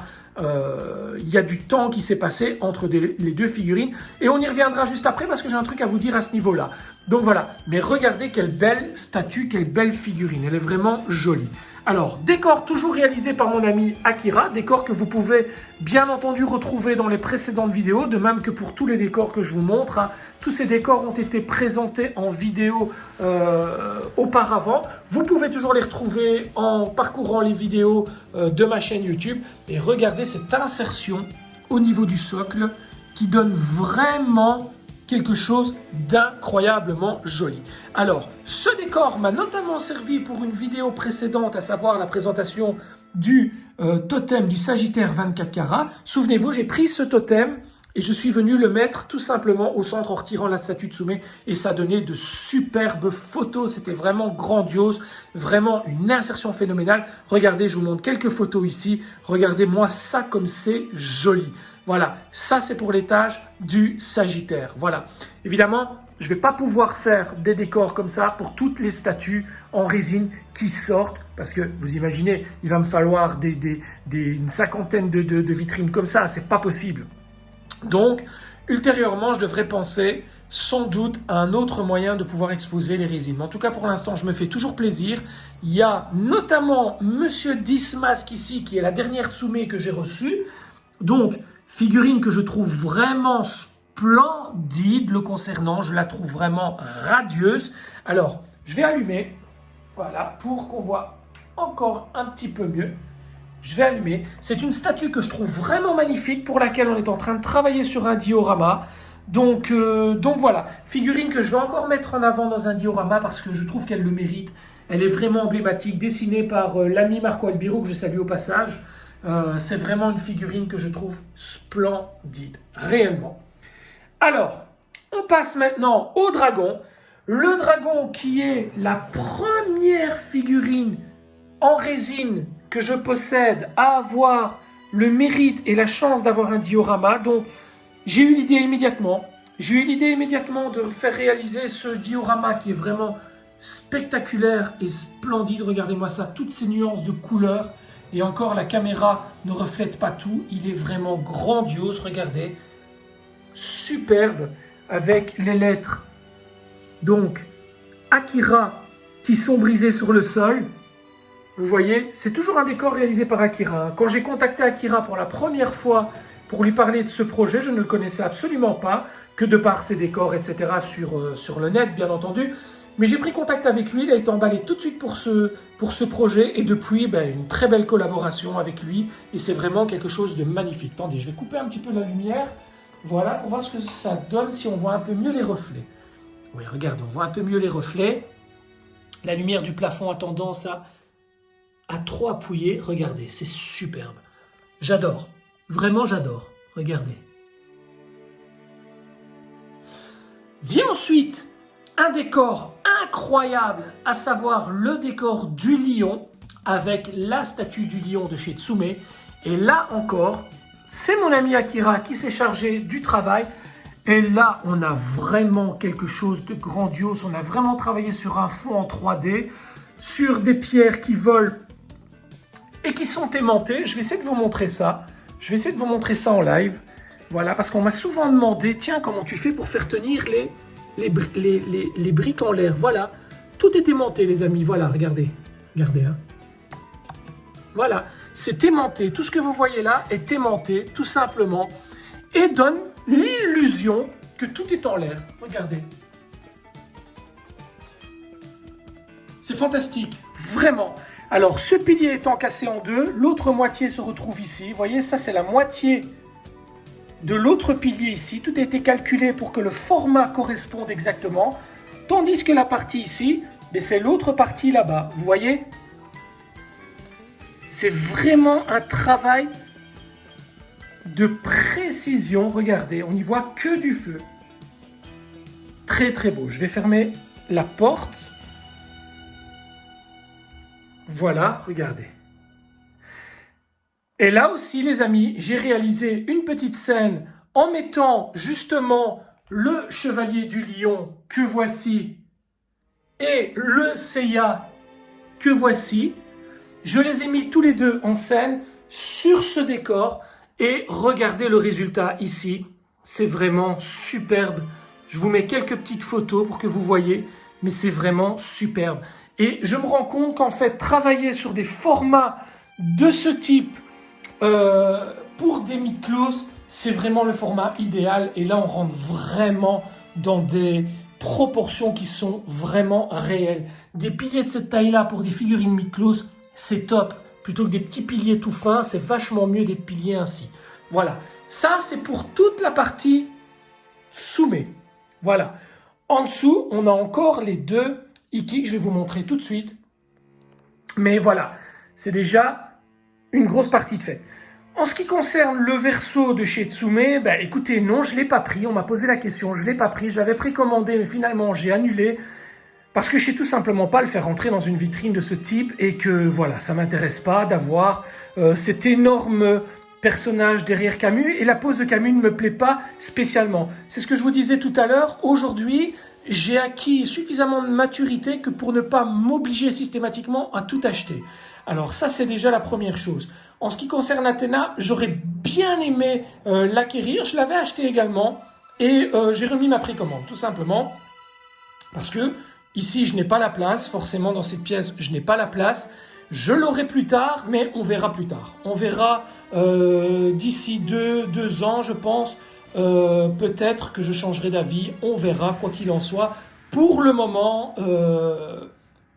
du temps qui s'est passé entre les deux figurines et on y reviendra juste après parce que j'ai un truc à vous dire à ce niveau-là. Donc voilà, mais regardez quelle belle statue, quelle belle figurine, elle est vraiment jolie. Alors, décor toujours réalisé par mon ami Akira, décor que vous pouvez bien entendu retrouver dans les précédentes vidéos, de même que pour tous les décors que je vous montre. Hein. Tous ces décors ont été présentés en vidéo auparavant. Vous pouvez toujours les retrouver en parcourant les vidéos de ma chaîne YouTube. Et regardez cette insertion au niveau du socle qui donne vraiment quelque chose d'incroyablement joli. Alors, ce décor m'a notamment servi pour une vidéo précédente, à savoir la présentation du totem du Sagittaire 24 carats. Souvenez-vous, j'ai pris ce totem et je suis venu le mettre tout simplement au centre en retirant la statue de Tsume et ça donnait de superbes photos. C'était vraiment grandiose, vraiment une insertion phénoménale. Regardez, je vous montre quelques photos ici. Regardez-moi ça comme c'est joli. Voilà, ça c'est pour l'étage du Sagittaire. Voilà, évidemment, je ne vais pas pouvoir faire des décors comme ça pour toutes les statues en résine qui sortent. Parce que vous imaginez, il va me falloir une cinquantaine de vitrines comme ça, c'est pas possible. Donc, ultérieurement, je devrais penser sans doute à un autre moyen de pouvoir exposer les résines. Mais en tout cas, pour l'instant, je me fais toujours plaisir. Il y a notamment Monsieur Dismask ici, qui est la dernière Tsume que j'ai reçue. Donc, figurine que je trouve vraiment splendide le concernant. Je la trouve vraiment radieuse. Alors, je vais allumer, voilà, pour qu'on voit encore un petit peu mieux. Je vais allumer. C'est une statue que je trouve vraiment magnifique pour laquelle on est en train de travailler sur un diorama. Donc voilà, figurine que je vais encore mettre en avant dans un diorama parce que je trouve qu'elle le mérite. Elle est vraiment emblématique, dessinée par l'ami Marco Albiro que je salue au passage. C'est vraiment une figurine que je trouve splendide, réellement. Alors, on passe maintenant au dragon. Le dragon qui est la première figurine en résine que je possède à avoir le mérite et la chance d'avoir un diorama. Donc, j'ai eu l'idée immédiatement. J'ai eu l'idée immédiatement de faire réaliser ce diorama qui est vraiment spectaculaire et splendide. Regardez-moi ça, toutes ces nuances de couleurs. Et encore, la caméra ne reflète pas tout. Il est vraiment grandiose, regardez. Superbe, avec les lettres. Donc, Akira, qui sont brisées sur le sol. Vous voyez, c'est toujours un décor réalisé par Akira. Quand j'ai contacté Akira pour la première fois pour lui parler de ce projet, je ne le connaissais absolument pas, que de par ses décors, etc. sur le net, bien entendu. Mais j'ai pris contact avec lui, il a été emballé tout de suite pour ce projet. Et depuis, une très belle collaboration avec lui. Et c'est vraiment quelque chose de magnifique. Attendez, je vais couper un petit peu la lumière. Voilà, pour voir ce que ça donne si on voit un peu mieux les reflets. Oui, regardez, on voit un peu mieux les reflets. La lumière du plafond a tendance à trop appuyer. Regardez, c'est superbe. J'adore. Vraiment, j'adore. Regardez. Vient ensuite un décor incroyable, à savoir le décor du lion, avec la statue du lion de chez Tsume. Et là encore, c'est mon ami Akira qui s'est chargé du travail. Et là, on a vraiment quelque chose de grandiose. On a vraiment travaillé sur un fond en 3D, sur des pierres qui volent et qui sont aimantées. Je vais essayer de vous montrer ça. Je vais essayer de vous montrer ça en live. Voilà, parce qu'on m'a souvent demandé, tiens, comment tu fais pour faire tenir les briques en l'air. Voilà, tout est aimanté, les amis. Voilà, regardez. Regardez, hein. Voilà, c'est aimanté. Tout ce que vous voyez là est aimanté, tout simplement, et donne l'illusion que tout est en l'air. Regardez. C'est fantastique, vraiment. Alors, ce pilier étant cassé en deux, l'autre moitié se retrouve ici. Vous voyez, ça, c'est la moitié de l'autre pilier ici. Tout a été calculé pour que le format corresponde exactement. Tandis que la partie ici, c'est l'autre partie là-bas. Vous voyez? C'est vraiment un travail de précision. Regardez, on n'y voit que du feu. Très, très beau. Je vais fermer la porte. Voilà, regardez. Et là aussi, les amis, j'ai réalisé une petite scène en mettant justement le Chevalier du Lion que voici et le Seiya que voici. Je les ai mis tous les deux en scène sur ce décor et regardez le résultat ici. C'est vraiment superbe. Je vous mets quelques petites photos pour que vous voyez, mais c'est vraiment superbe. Et je me rends compte qu'en fait, travailler sur des formats de ce type pour des mythos, c'est vraiment le format idéal. Et là, on rentre vraiment dans des proportions qui sont vraiment réelles. Des piliers de cette taille-là pour des figurines mythos, c'est top. Plutôt que des petits piliers tout fins, c'est vachement mieux des piliers ainsi. Voilà. Ça, c'est pour toute la partie soumet. Voilà. En dessous, on a encore les deux Iki que je vais vous montrer tout de suite. Mais voilà, c'est déjà une grosse partie de fait. En ce qui concerne le verso de chez Tsume, écoutez, non, je ne l'ai pas pris. On m'a posé la question, je ne l'ai pas pris. Je l'avais précommandé, mais finalement, j'ai annulé. Parce que je ne sais tout simplement pas le faire rentrer dans une vitrine de ce type. Et que, voilà, ça ne m'intéresse pas d'avoir cet énorme personnage derrière Camus. Et la pose de Camus ne me plaît pas spécialement. C'est ce que je vous disais tout à l'heure. Aujourd'hui, j'ai acquis suffisamment de maturité que pour ne pas m'obliger systématiquement à tout acheter. Alors ça, c'est déjà la première chose. En ce qui concerne Athéna, j'aurais bien aimé l'acquérir. Je l'avais acheté également et j'ai remis ma précommande, tout simplement. Parce que ici, je n'ai pas la place. Forcément, dans cette pièce, je n'ai pas la place. Je l'aurai plus tard, mais on verra plus tard. On verra d'ici 2 ans, je pense. Peut-être que je changerai d'avis, on verra, quoi qu'il en soit. Pour le moment,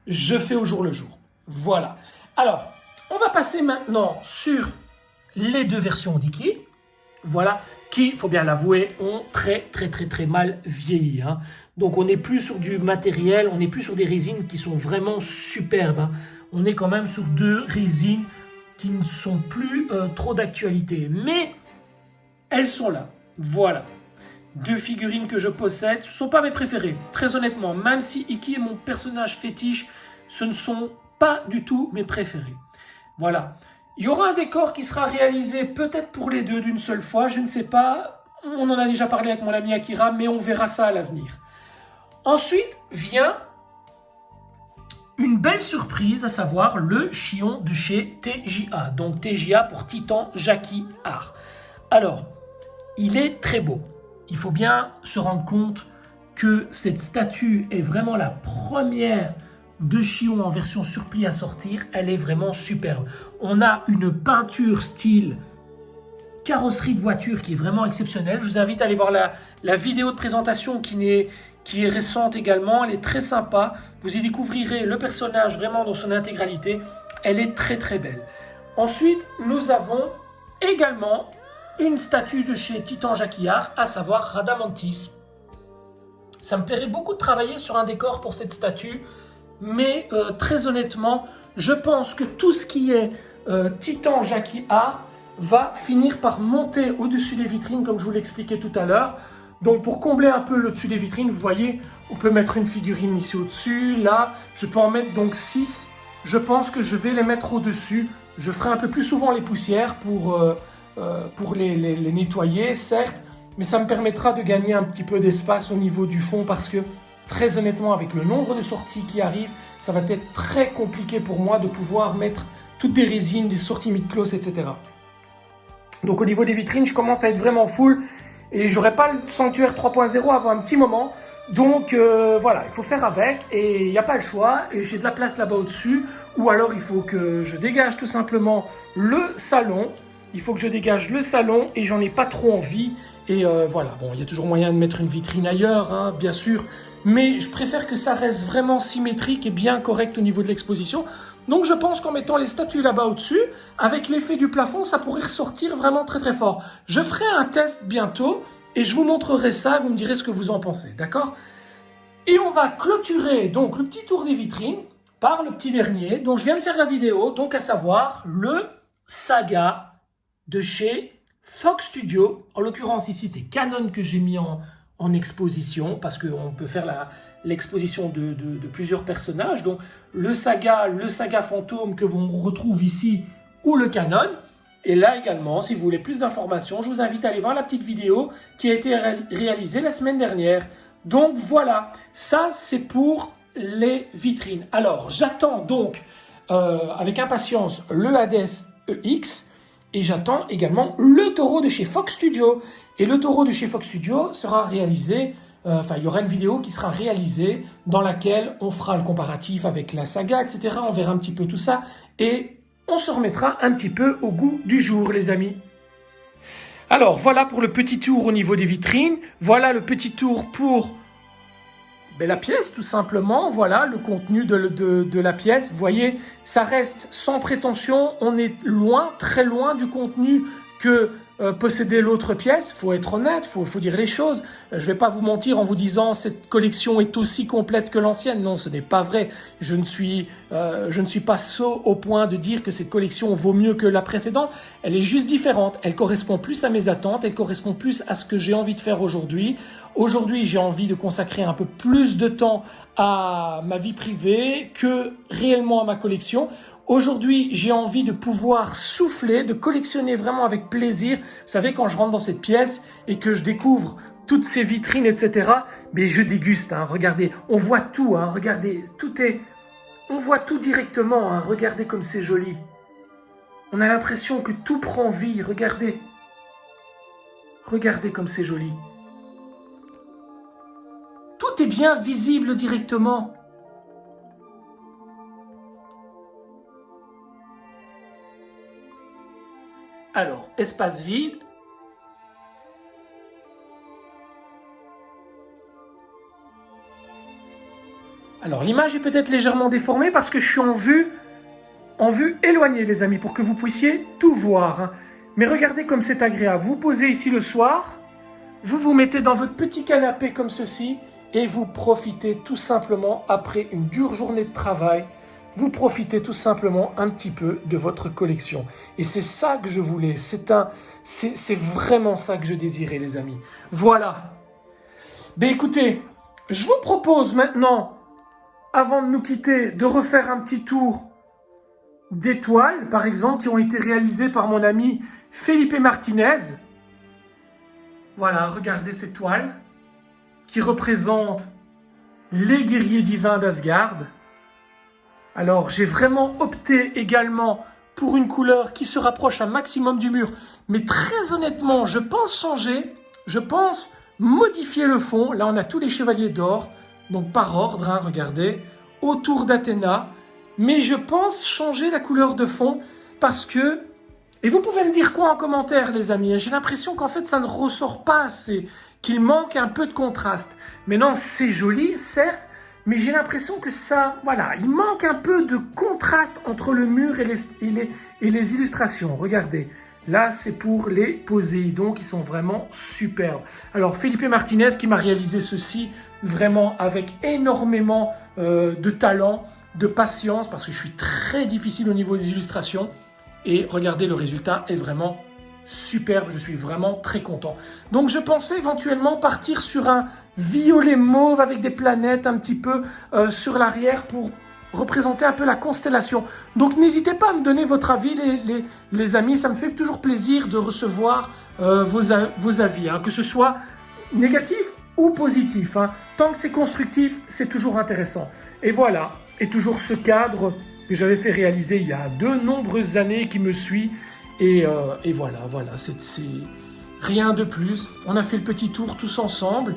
je fais au jour le jour. Voilà. Alors, on va passer maintenant sur les deux versions d'Iki. Voilà, qui, il faut bien l'avouer, ont très mal vieilli. Hein. Donc, on n'est plus sur du matériel, on n'est plus sur des résines qui sont vraiment superbes. Hein. On est quand même sur 2 résines qui ne sont plus trop d'actualité. Mais, elles sont là. Voilà, 2 figurines que je possède. Ce ne sont pas mes préférées, très honnêtement. Même si Iki est mon personnage fétiche, ce ne sont pas du tout mes préférés. Voilà, il y aura un décor qui sera réalisé peut-être pour les deux d'une seule fois, je ne sais pas. On en a déjà parlé avec mon ami Akira, mais on verra ça à l'avenir. Ensuite vient une belle surprise, à savoir le Shion de chez TJA. Donc TJA pour Titan Jackie Art. Alors, il est très beau. Il faut bien se rendre compte que cette statue est vraiment la première de Shion en version surplis à sortir. Elle est vraiment superbe. On a une peinture style carrosserie de voiture qui est vraiment exceptionnelle. Je vous invite à aller voir la vidéo de présentation qui est récente également. Elle est très sympa. Vous y découvrirez le personnage vraiment dans son intégralité. Elle est très belle. Ensuite, nous avons également une statue de chez Titan Jackie Art, à savoir Radamantis. Ça me plairait beaucoup de travailler sur un décor pour cette statue, mais très honnêtement, je pense que tout ce qui est Titan Jackie Art va finir par monter au-dessus des vitrines, comme je vous l'expliquais tout à l'heure. Donc pour combler un peu le dessus des vitrines, vous voyez, on peut mettre une figurine ici au-dessus, là, je peux en mettre donc 6. Je pense que je vais les mettre au-dessus. Je ferai un peu plus souvent les poussières pour les nettoyer, certes, mais ça me permettra de gagner un petit peu d'espace au niveau du fond parce que, très honnêtement, avec le nombre de sorties qui arrivent, ça va être très compliqué pour moi de pouvoir mettre toutes des résines, des sorties mid-close, etc. Donc au niveau des vitrines, je commence à être vraiment full et j'aurai pas le sanctuaire 3.0 avant un petit moment. Donc voilà, il faut faire avec et il n'y a pas le choix. Et j'ai de la place là-bas au-dessus. Ou alors il faut que je dégage tout simplement le salon. Il faut que je dégage le salon et j'en ai pas trop envie. Et voilà, bon, il y a toujours moyen de mettre une vitrine ailleurs, hein, bien sûr. Mais je préfère que ça reste vraiment symétrique et bien correct au niveau de l'exposition. Donc je pense qu'en mettant les statues là-bas au-dessus, avec l'effet du plafond, ça pourrait ressortir vraiment très très fort. Je ferai un test bientôt et je vous montrerai ça, vous me direz ce que vous en pensez, d'accord? Et on va clôturer donc le petit tour des vitrines par le petit dernier dont je viens de faire la vidéo, donc à savoir le Saga de chez Fox Studio. En l'occurrence ici c'est Canon que j'ai mis en exposition parce qu'on peut faire l'exposition de plusieurs personnages. Donc le Saga fantôme que l'on retrouve ici ou le Canon. Et là également, si vous voulez plus d'informations, je vous invite à aller voir la petite vidéo qui a été réalisée la semaine dernière. Donc voilà, ça c'est pour les vitrines. Alors j'attends donc avec impatience le Hades EX et j'attends également le taureau de chez Fox Studio. Et le taureau de chez Fox Studio sera réalisé, il y aura une vidéo qui sera réalisée dans laquelle on fera le comparatif avec la Saga, etc. On verra un petit peu tout ça et on se remettra un petit peu au goût du jour, les amis. Alors, voilà pour le petit tour au niveau des vitrines. Voilà le petit tour pour la pièce, tout simplement. Voilà le contenu de la pièce. Vous voyez, ça reste sans prétention. On est loin, très loin du contenu que posséder l'autre pièce. Faut être honnête, faut dire les choses. Je vais pas vous mentir en vous disant cette collection est aussi complète que l'ancienne. Non, ce n'est pas vrai. Je ne suis pas sot au point de dire que cette collection vaut mieux que la précédente. Elle est juste différente. Elle correspond plus à mes attentes. Elle correspond plus à ce que j'ai envie de faire aujourd'hui. Aujourd'hui, j'ai envie de consacrer un peu plus de temps à ma vie privée que réellement à ma collection. Aujourd'hui, j'ai envie de pouvoir souffler, de collectionner vraiment avec plaisir. Vous savez, quand je rentre dans cette pièce et que je découvre toutes ces vitrines, etc., mais je déguste, hein, regardez, on voit tout, hein, regardez, on voit tout directement, hein, regardez comme c'est joli. On a l'impression que tout prend vie, regardez. Regardez comme c'est joli. Tout est bien visible directement. Alors, espace vide. Alors, l'image est peut-être légèrement déformée parce que je suis en vue éloignée, les amis, pour que vous puissiez tout voir. Hein. Mais regardez comme c'est agréable. Vous posez ici le soir, vous vous mettez dans votre petit canapé comme ceci et vous profitez tout simplement, après une dure journée de travail, vous profitez tout simplement un petit peu de votre collection. Et c'est ça que je voulais, c'est vraiment ça que je désirais, les amis. Voilà. Ben écoutez, je vous propose maintenant, avant de nous quitter, de refaire un petit tour d'étoiles, par exemple, qui ont été réalisées par mon ami Felipe Martinez. Voilà, regardez ces toiles qui représentent les guerriers divins d'Asgard. Alors, j'ai vraiment opté également pour une couleur qui se rapproche un maximum du mur. Mais très honnêtement, je pense changer, je pense modifier le fond. Là, on a tous les chevaliers d'or, donc par ordre, hein, regardez, autour d'Athéna. Mais je pense changer la couleur de fond parce que... Et vous pouvez me dire quoi en commentaire, les amis? J'ai l'impression qu'en fait, ça ne ressort pas assez, qu'il manque un peu de contraste. Mais non, c'est joli, certes, mais j'ai l'impression que ça, voilà, il manque un peu de contraste entre le mur et les illustrations. Regardez, là, c'est pour les Poséidons qui sont vraiment superbes. Alors, Felipe Martinez qui m'a réalisé ceci vraiment avec énormément de talent, de patience, parce que je suis très difficile au niveau des illustrations. Et regardez, le résultat est vraiment superbe, je suis vraiment très content. Donc je pensais éventuellement partir sur un violet mauve avec des planètes un petit peu sur l'arrière pour représenter un peu la constellation. Donc n'hésitez pas à me donner votre avis, les amis, ça me fait toujours plaisir de recevoir vos avis, hein, que ce soit négatif ou positif. Hein. Tant que c'est constructif, c'est toujours intéressant. Et voilà, et toujours ce cadre que j'avais fait réaliser il y a de nombreuses années qui me suit. Et voilà, c'est rien de plus. On a fait le petit tour tous ensemble.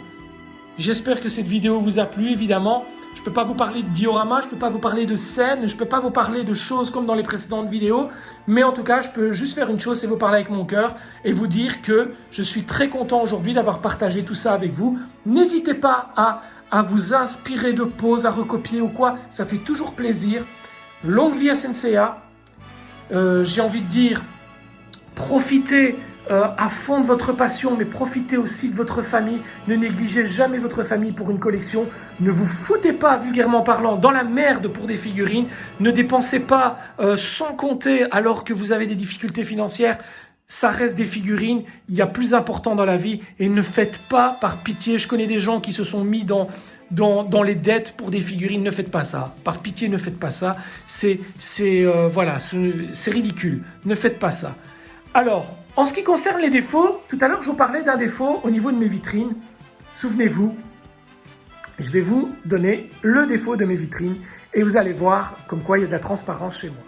J'espère que cette vidéo vous a plu, évidemment. Je ne peux pas vous parler de diorama, je ne peux pas vous parler de scènes, je ne peux pas vous parler de choses comme dans les précédentes vidéos. Mais en tout cas, je peux juste faire une chose, c'est vous parler avec mon cœur et vous dire que je suis très content aujourd'hui d'avoir partagé tout ça avec vous. N'hésitez pas à vous inspirer de pauses, à recopier ou quoi. Ça fait toujours plaisir. Longue vie à Senseiya. J'ai envie de dire, profitez à fond de votre passion, mais profitez aussi de votre famille. Ne négligez jamais votre famille pour une collection. Ne vous foutez pas, vulgairement parlant, dans la merde pour des figurines. Ne dépensez pas sans compter alors que vous avez des difficultés financières. Ça reste des figurines, il y a plus important dans la vie. Et ne faites pas par pitié. Je connais des gens qui se sont mis dans les dettes pour des figurines. Ne faites pas ça. Par pitié, ne faites pas ça. Voilà, c'est ridicule. Ne faites pas ça. Alors, en ce qui concerne les défauts, tout à l'heure, je vous parlais d'un défaut au niveau de mes vitrines. Souvenez-vous, je vais vous donner le défaut de mes vitrines et vous allez voir comme quoi il y a de la transparence chez moi.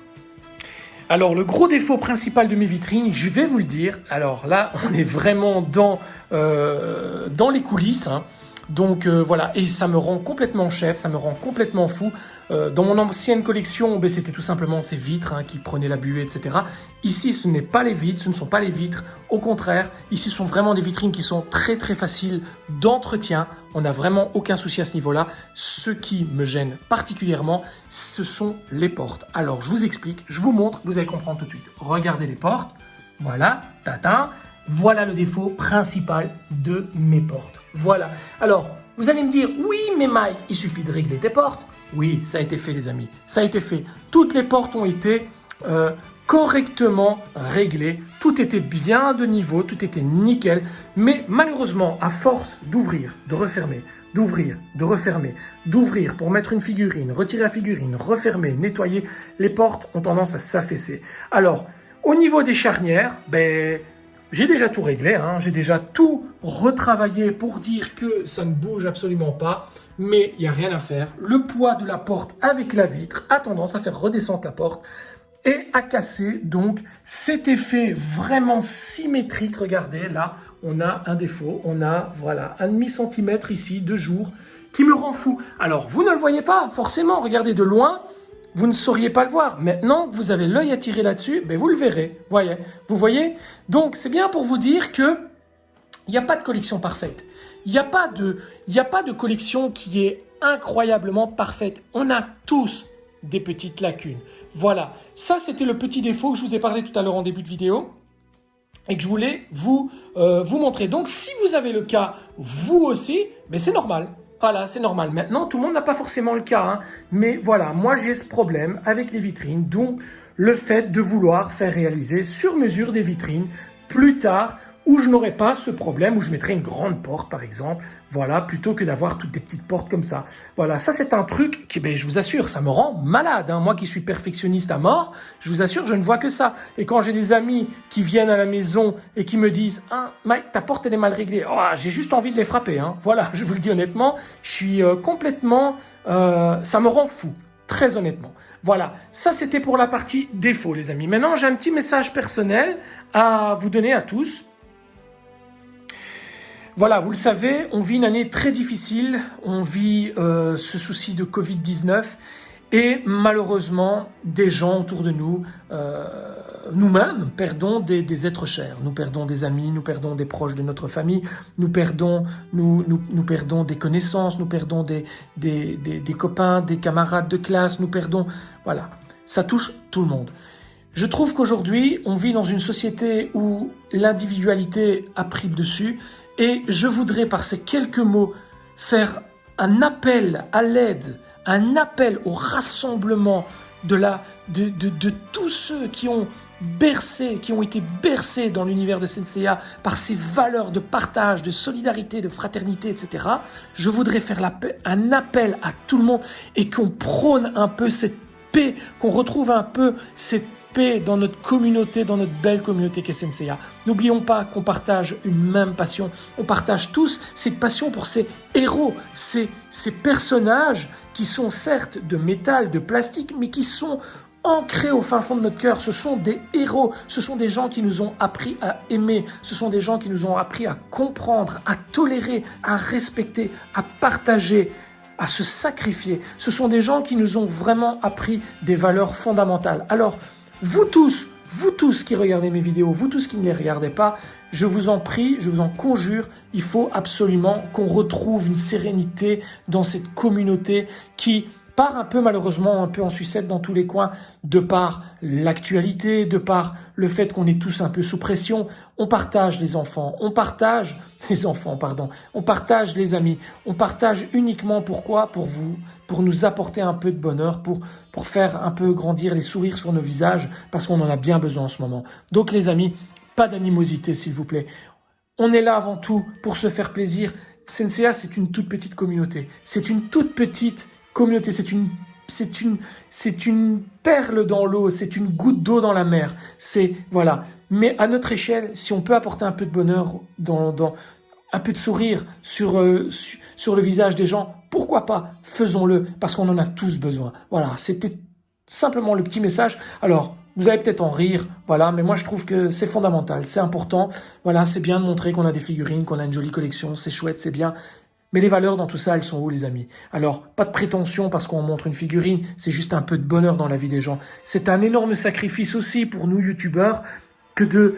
Alors, le gros défaut principal de mes vitrines, je vais vous le dire. Alors là, on est vraiment dans les coulisses, hein. Donc voilà, et ça me rend complètement chef, ça me rend complètement fou. Dans mon ancienne collection, c'était tout simplement ces vitres qui prenaient la buée, etc. Ici, ce n'est pas les vitres, ce ne sont pas les vitres. Au contraire, ici, ce sont vraiment des vitrines qui sont très très faciles d'entretien. On n'a vraiment aucun souci à ce niveau-là. Ce qui me gêne particulièrement, ce sont les portes. Alors, je vous explique, je vous montre, vous allez comprendre tout de suite. Regardez les portes, voilà, tatin. Voilà le défaut principal de mes portes. Voilà. Alors, vous allez me dire, oui, mais Mike, il suffit de régler tes portes. Oui, ça a été fait, les amis. Ça a été fait. Toutes les portes ont été correctement réglées. Tout était bien de niveau, tout était nickel. Mais malheureusement, à force d'ouvrir, de refermer, d'ouvrir, de refermer, d'ouvrir pour mettre une figurine, retirer la figurine, refermer, nettoyer, les portes ont tendance à s'affaisser. Alors, au niveau des charnières, j'ai déjà tout réglé, hein. J'ai déjà tout retravaillé pour dire que ça ne bouge absolument pas, mais il n'y a rien à faire. Le poids de la porte avec la vitre a tendance à faire redescendre la porte et à casser donc cet effet vraiment symétrique. Regardez, là, on a un défaut, on a voilà 1,5 centimètre ici de jour qui me rend fou. Alors, vous ne le voyez pas forcément, regardez de loin. Vous ne sauriez pas le voir. Maintenant que vous avez l'œil attiré là-dessus, vous le verrez. Vous voyez? Donc, c'est bien pour vous dire que il n'y a pas de collection parfaite. Il n'y a pas de collection qui est incroyablement parfaite. On a tous des petites lacunes. Voilà. Ça, c'était le petit défaut que je vous ai parlé tout à l'heure en début de vidéo et que je voulais vous montrer. Donc, si vous avez le cas, vous aussi, c'est normal. Voilà, c'est normal. Maintenant, tout le monde n'a pas forcément le cas, hein. Mais voilà, moi j'ai ce problème avec les vitrines, donc le fait de vouloir faire réaliser sur mesure des vitrines plus tard où je n'aurai pas ce problème, où je mettrai une grande porte par exemple, voilà, plutôt que d'avoir toutes des petites portes comme ça. Voilà, ça c'est un truc qui, je vous assure, ça me rend malade, hein. Moi qui suis perfectionniste à mort, je vous assure, je ne vois que ça. Et quand j'ai des amis qui viennent à la maison et qui me disent « Ah, Mike, ta porte elle est mal réglée. » Oh, j'ai juste envie de les frapper, hein. Voilà, je vous le dis honnêtement, je suis complètement... ça me rend fou. Très honnêtement. Voilà, ça c'était pour la partie défaut, les amis. Maintenant, j'ai un petit message personnel à vous donner à tous. Voilà, vous le savez, on vit une année très difficile, on vit ce souci de Covid-19 et malheureusement, des gens autour de nous, nous-mêmes, perdons des êtres chers. Nous perdons des amis, nous perdons des proches de notre famille, nous perdons des connaissances, nous perdons des copains, des camarades de classe, nous perdons... Voilà, ça touche tout le monde. Je trouve qu'aujourd'hui, on vit dans une société où l'individualité a pris le dessus. Et je voudrais, par ces quelques mots, faire un appel à l'aide, un appel au rassemblement de tous ceux qui ont été bercés dans l'univers de Senseiya par ces valeurs de partage, de solidarité, de fraternité, etc. Je voudrais faire un appel à tout le monde et qu'on prône un peu cette paix, qu'on retrouve un peu cette paix dans notre communauté, dans notre belle communauté qu'est Senseiya. N'oublions pas qu'on partage une même passion. On partage tous cette passion pour ces héros, ces personnages qui sont certes de métal, de plastique, mais qui sont ancrés au fin fond de notre cœur. Ce sont des héros, ce sont des gens qui nous ont appris à aimer, ce sont des gens qui nous ont appris à comprendre, à tolérer, à respecter, à partager, à se sacrifier. Ce sont des gens qui nous ont vraiment appris des valeurs fondamentales. Alors, vous tous qui regardez mes vidéos, vous tous qui ne les regardez pas, je vous en prie, je vous en conjure, il faut absolument qu'on retrouve une sérénité dans cette communauté qui part un peu malheureusement un peu en sucette dans tous les coins de par l'actualité, de par le fait qu'on est tous un peu sous pression. On partage les enfants, on partage les amis, on partage uniquement pourquoi? Pour vous, pour nous apporter un peu de bonheur, pour faire un peu grandir les sourires sur nos visages, parce qu'on en a bien besoin en ce moment. Donc les amis, pas d'animosité s'il vous plaît. On est là avant tout pour se faire plaisir. Senseiya, c'est une toute petite communauté. C'est une toute petite communauté, c'est une perle dans l'eau, c'est une goutte d'eau dans la mer. Voilà. Mais à notre échelle, si on peut apporter un peu de bonheur, un peu de sourire sur le visage des gens, pourquoi pas? Faisons-le, parce qu'on en a tous besoin. Voilà, c'était simplement le petit message. Alors, vous allez peut-être en rire, voilà, mais moi je trouve que c'est fondamental, c'est important. Voilà, c'est bien de montrer qu'on a des figurines, qu'on a une jolie collection, c'est chouette, c'est bien. Mais les valeurs dans tout ça, elles sont où les amis? Alors, pas de prétention parce qu'on montre une figurine, c'est juste un peu de bonheur dans la vie des gens. C'est un énorme sacrifice aussi pour nous youtubeurs que de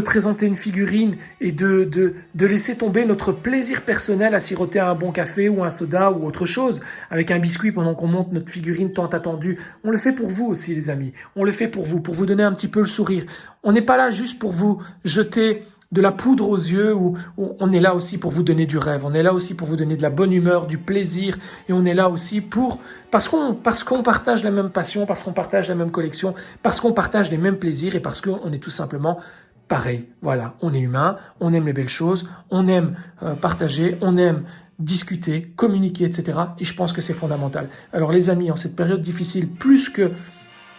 présenter une figurine et de laisser tomber notre plaisir personnel à siroter un bon café ou un soda ou autre chose avec un biscuit pendant qu'on monte notre figurine tant attendue. On le fait pour vous aussi les amis, on le fait pour vous donner un petit peu le sourire. On n'est pas là juste pour vous jeter de la poudre aux yeux, ou on est là aussi pour vous donner du rêve, on est là aussi pour vous donner de la bonne humeur, du plaisir, et on est là aussi parce qu'on partage la même passion, parce qu'on partage la même collection, parce qu'on partage les mêmes plaisirs, et parce qu'on est tout simplement pareil. Voilà, on est humain, on aime les belles choses, on aime partager, on aime discuter, communiquer, etc. Et je pense que c'est fondamental. Alors les amis, en cette période difficile, plus que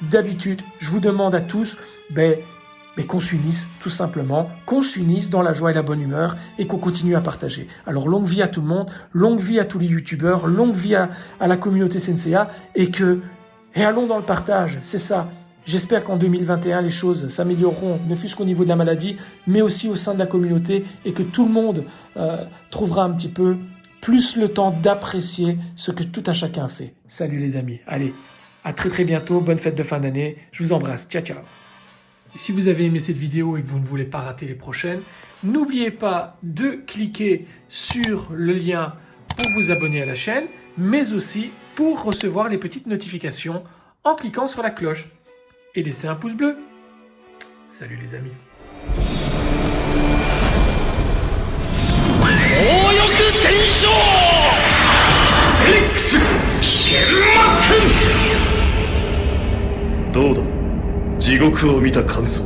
d'habitude, je vous demande à tous, mais qu'on s'unisse tout simplement, qu'on s'unisse dans la joie et la bonne humeur et qu'on continue à partager. Alors longue vie à tout le monde, longue vie à tous les youtubeurs, longue vie à la communauté Senseiya et allons dans le partage, c'est ça. J'espère qu'en 2021 les choses s'amélioreront, ne fût-ce qu'au niveau de la maladie, mais aussi au sein de la communauté et que tout le monde trouvera un petit peu plus le temps d'apprécier ce que tout un chacun fait. Salut les amis, allez, à très très bientôt, bonne fête de fin d'année, je vous embrasse, ciao ciao. Et si vous avez aimé cette vidéo et que vous ne voulez pas rater les prochaines, n'oubliez pas de cliquer sur le lien pour vous abonner à la chaîne, mais aussi pour recevoir les petites notifications en cliquant sur la cloche. Et laissez un pouce bleu. Salut les amis. Dodo. 地獄を見た感想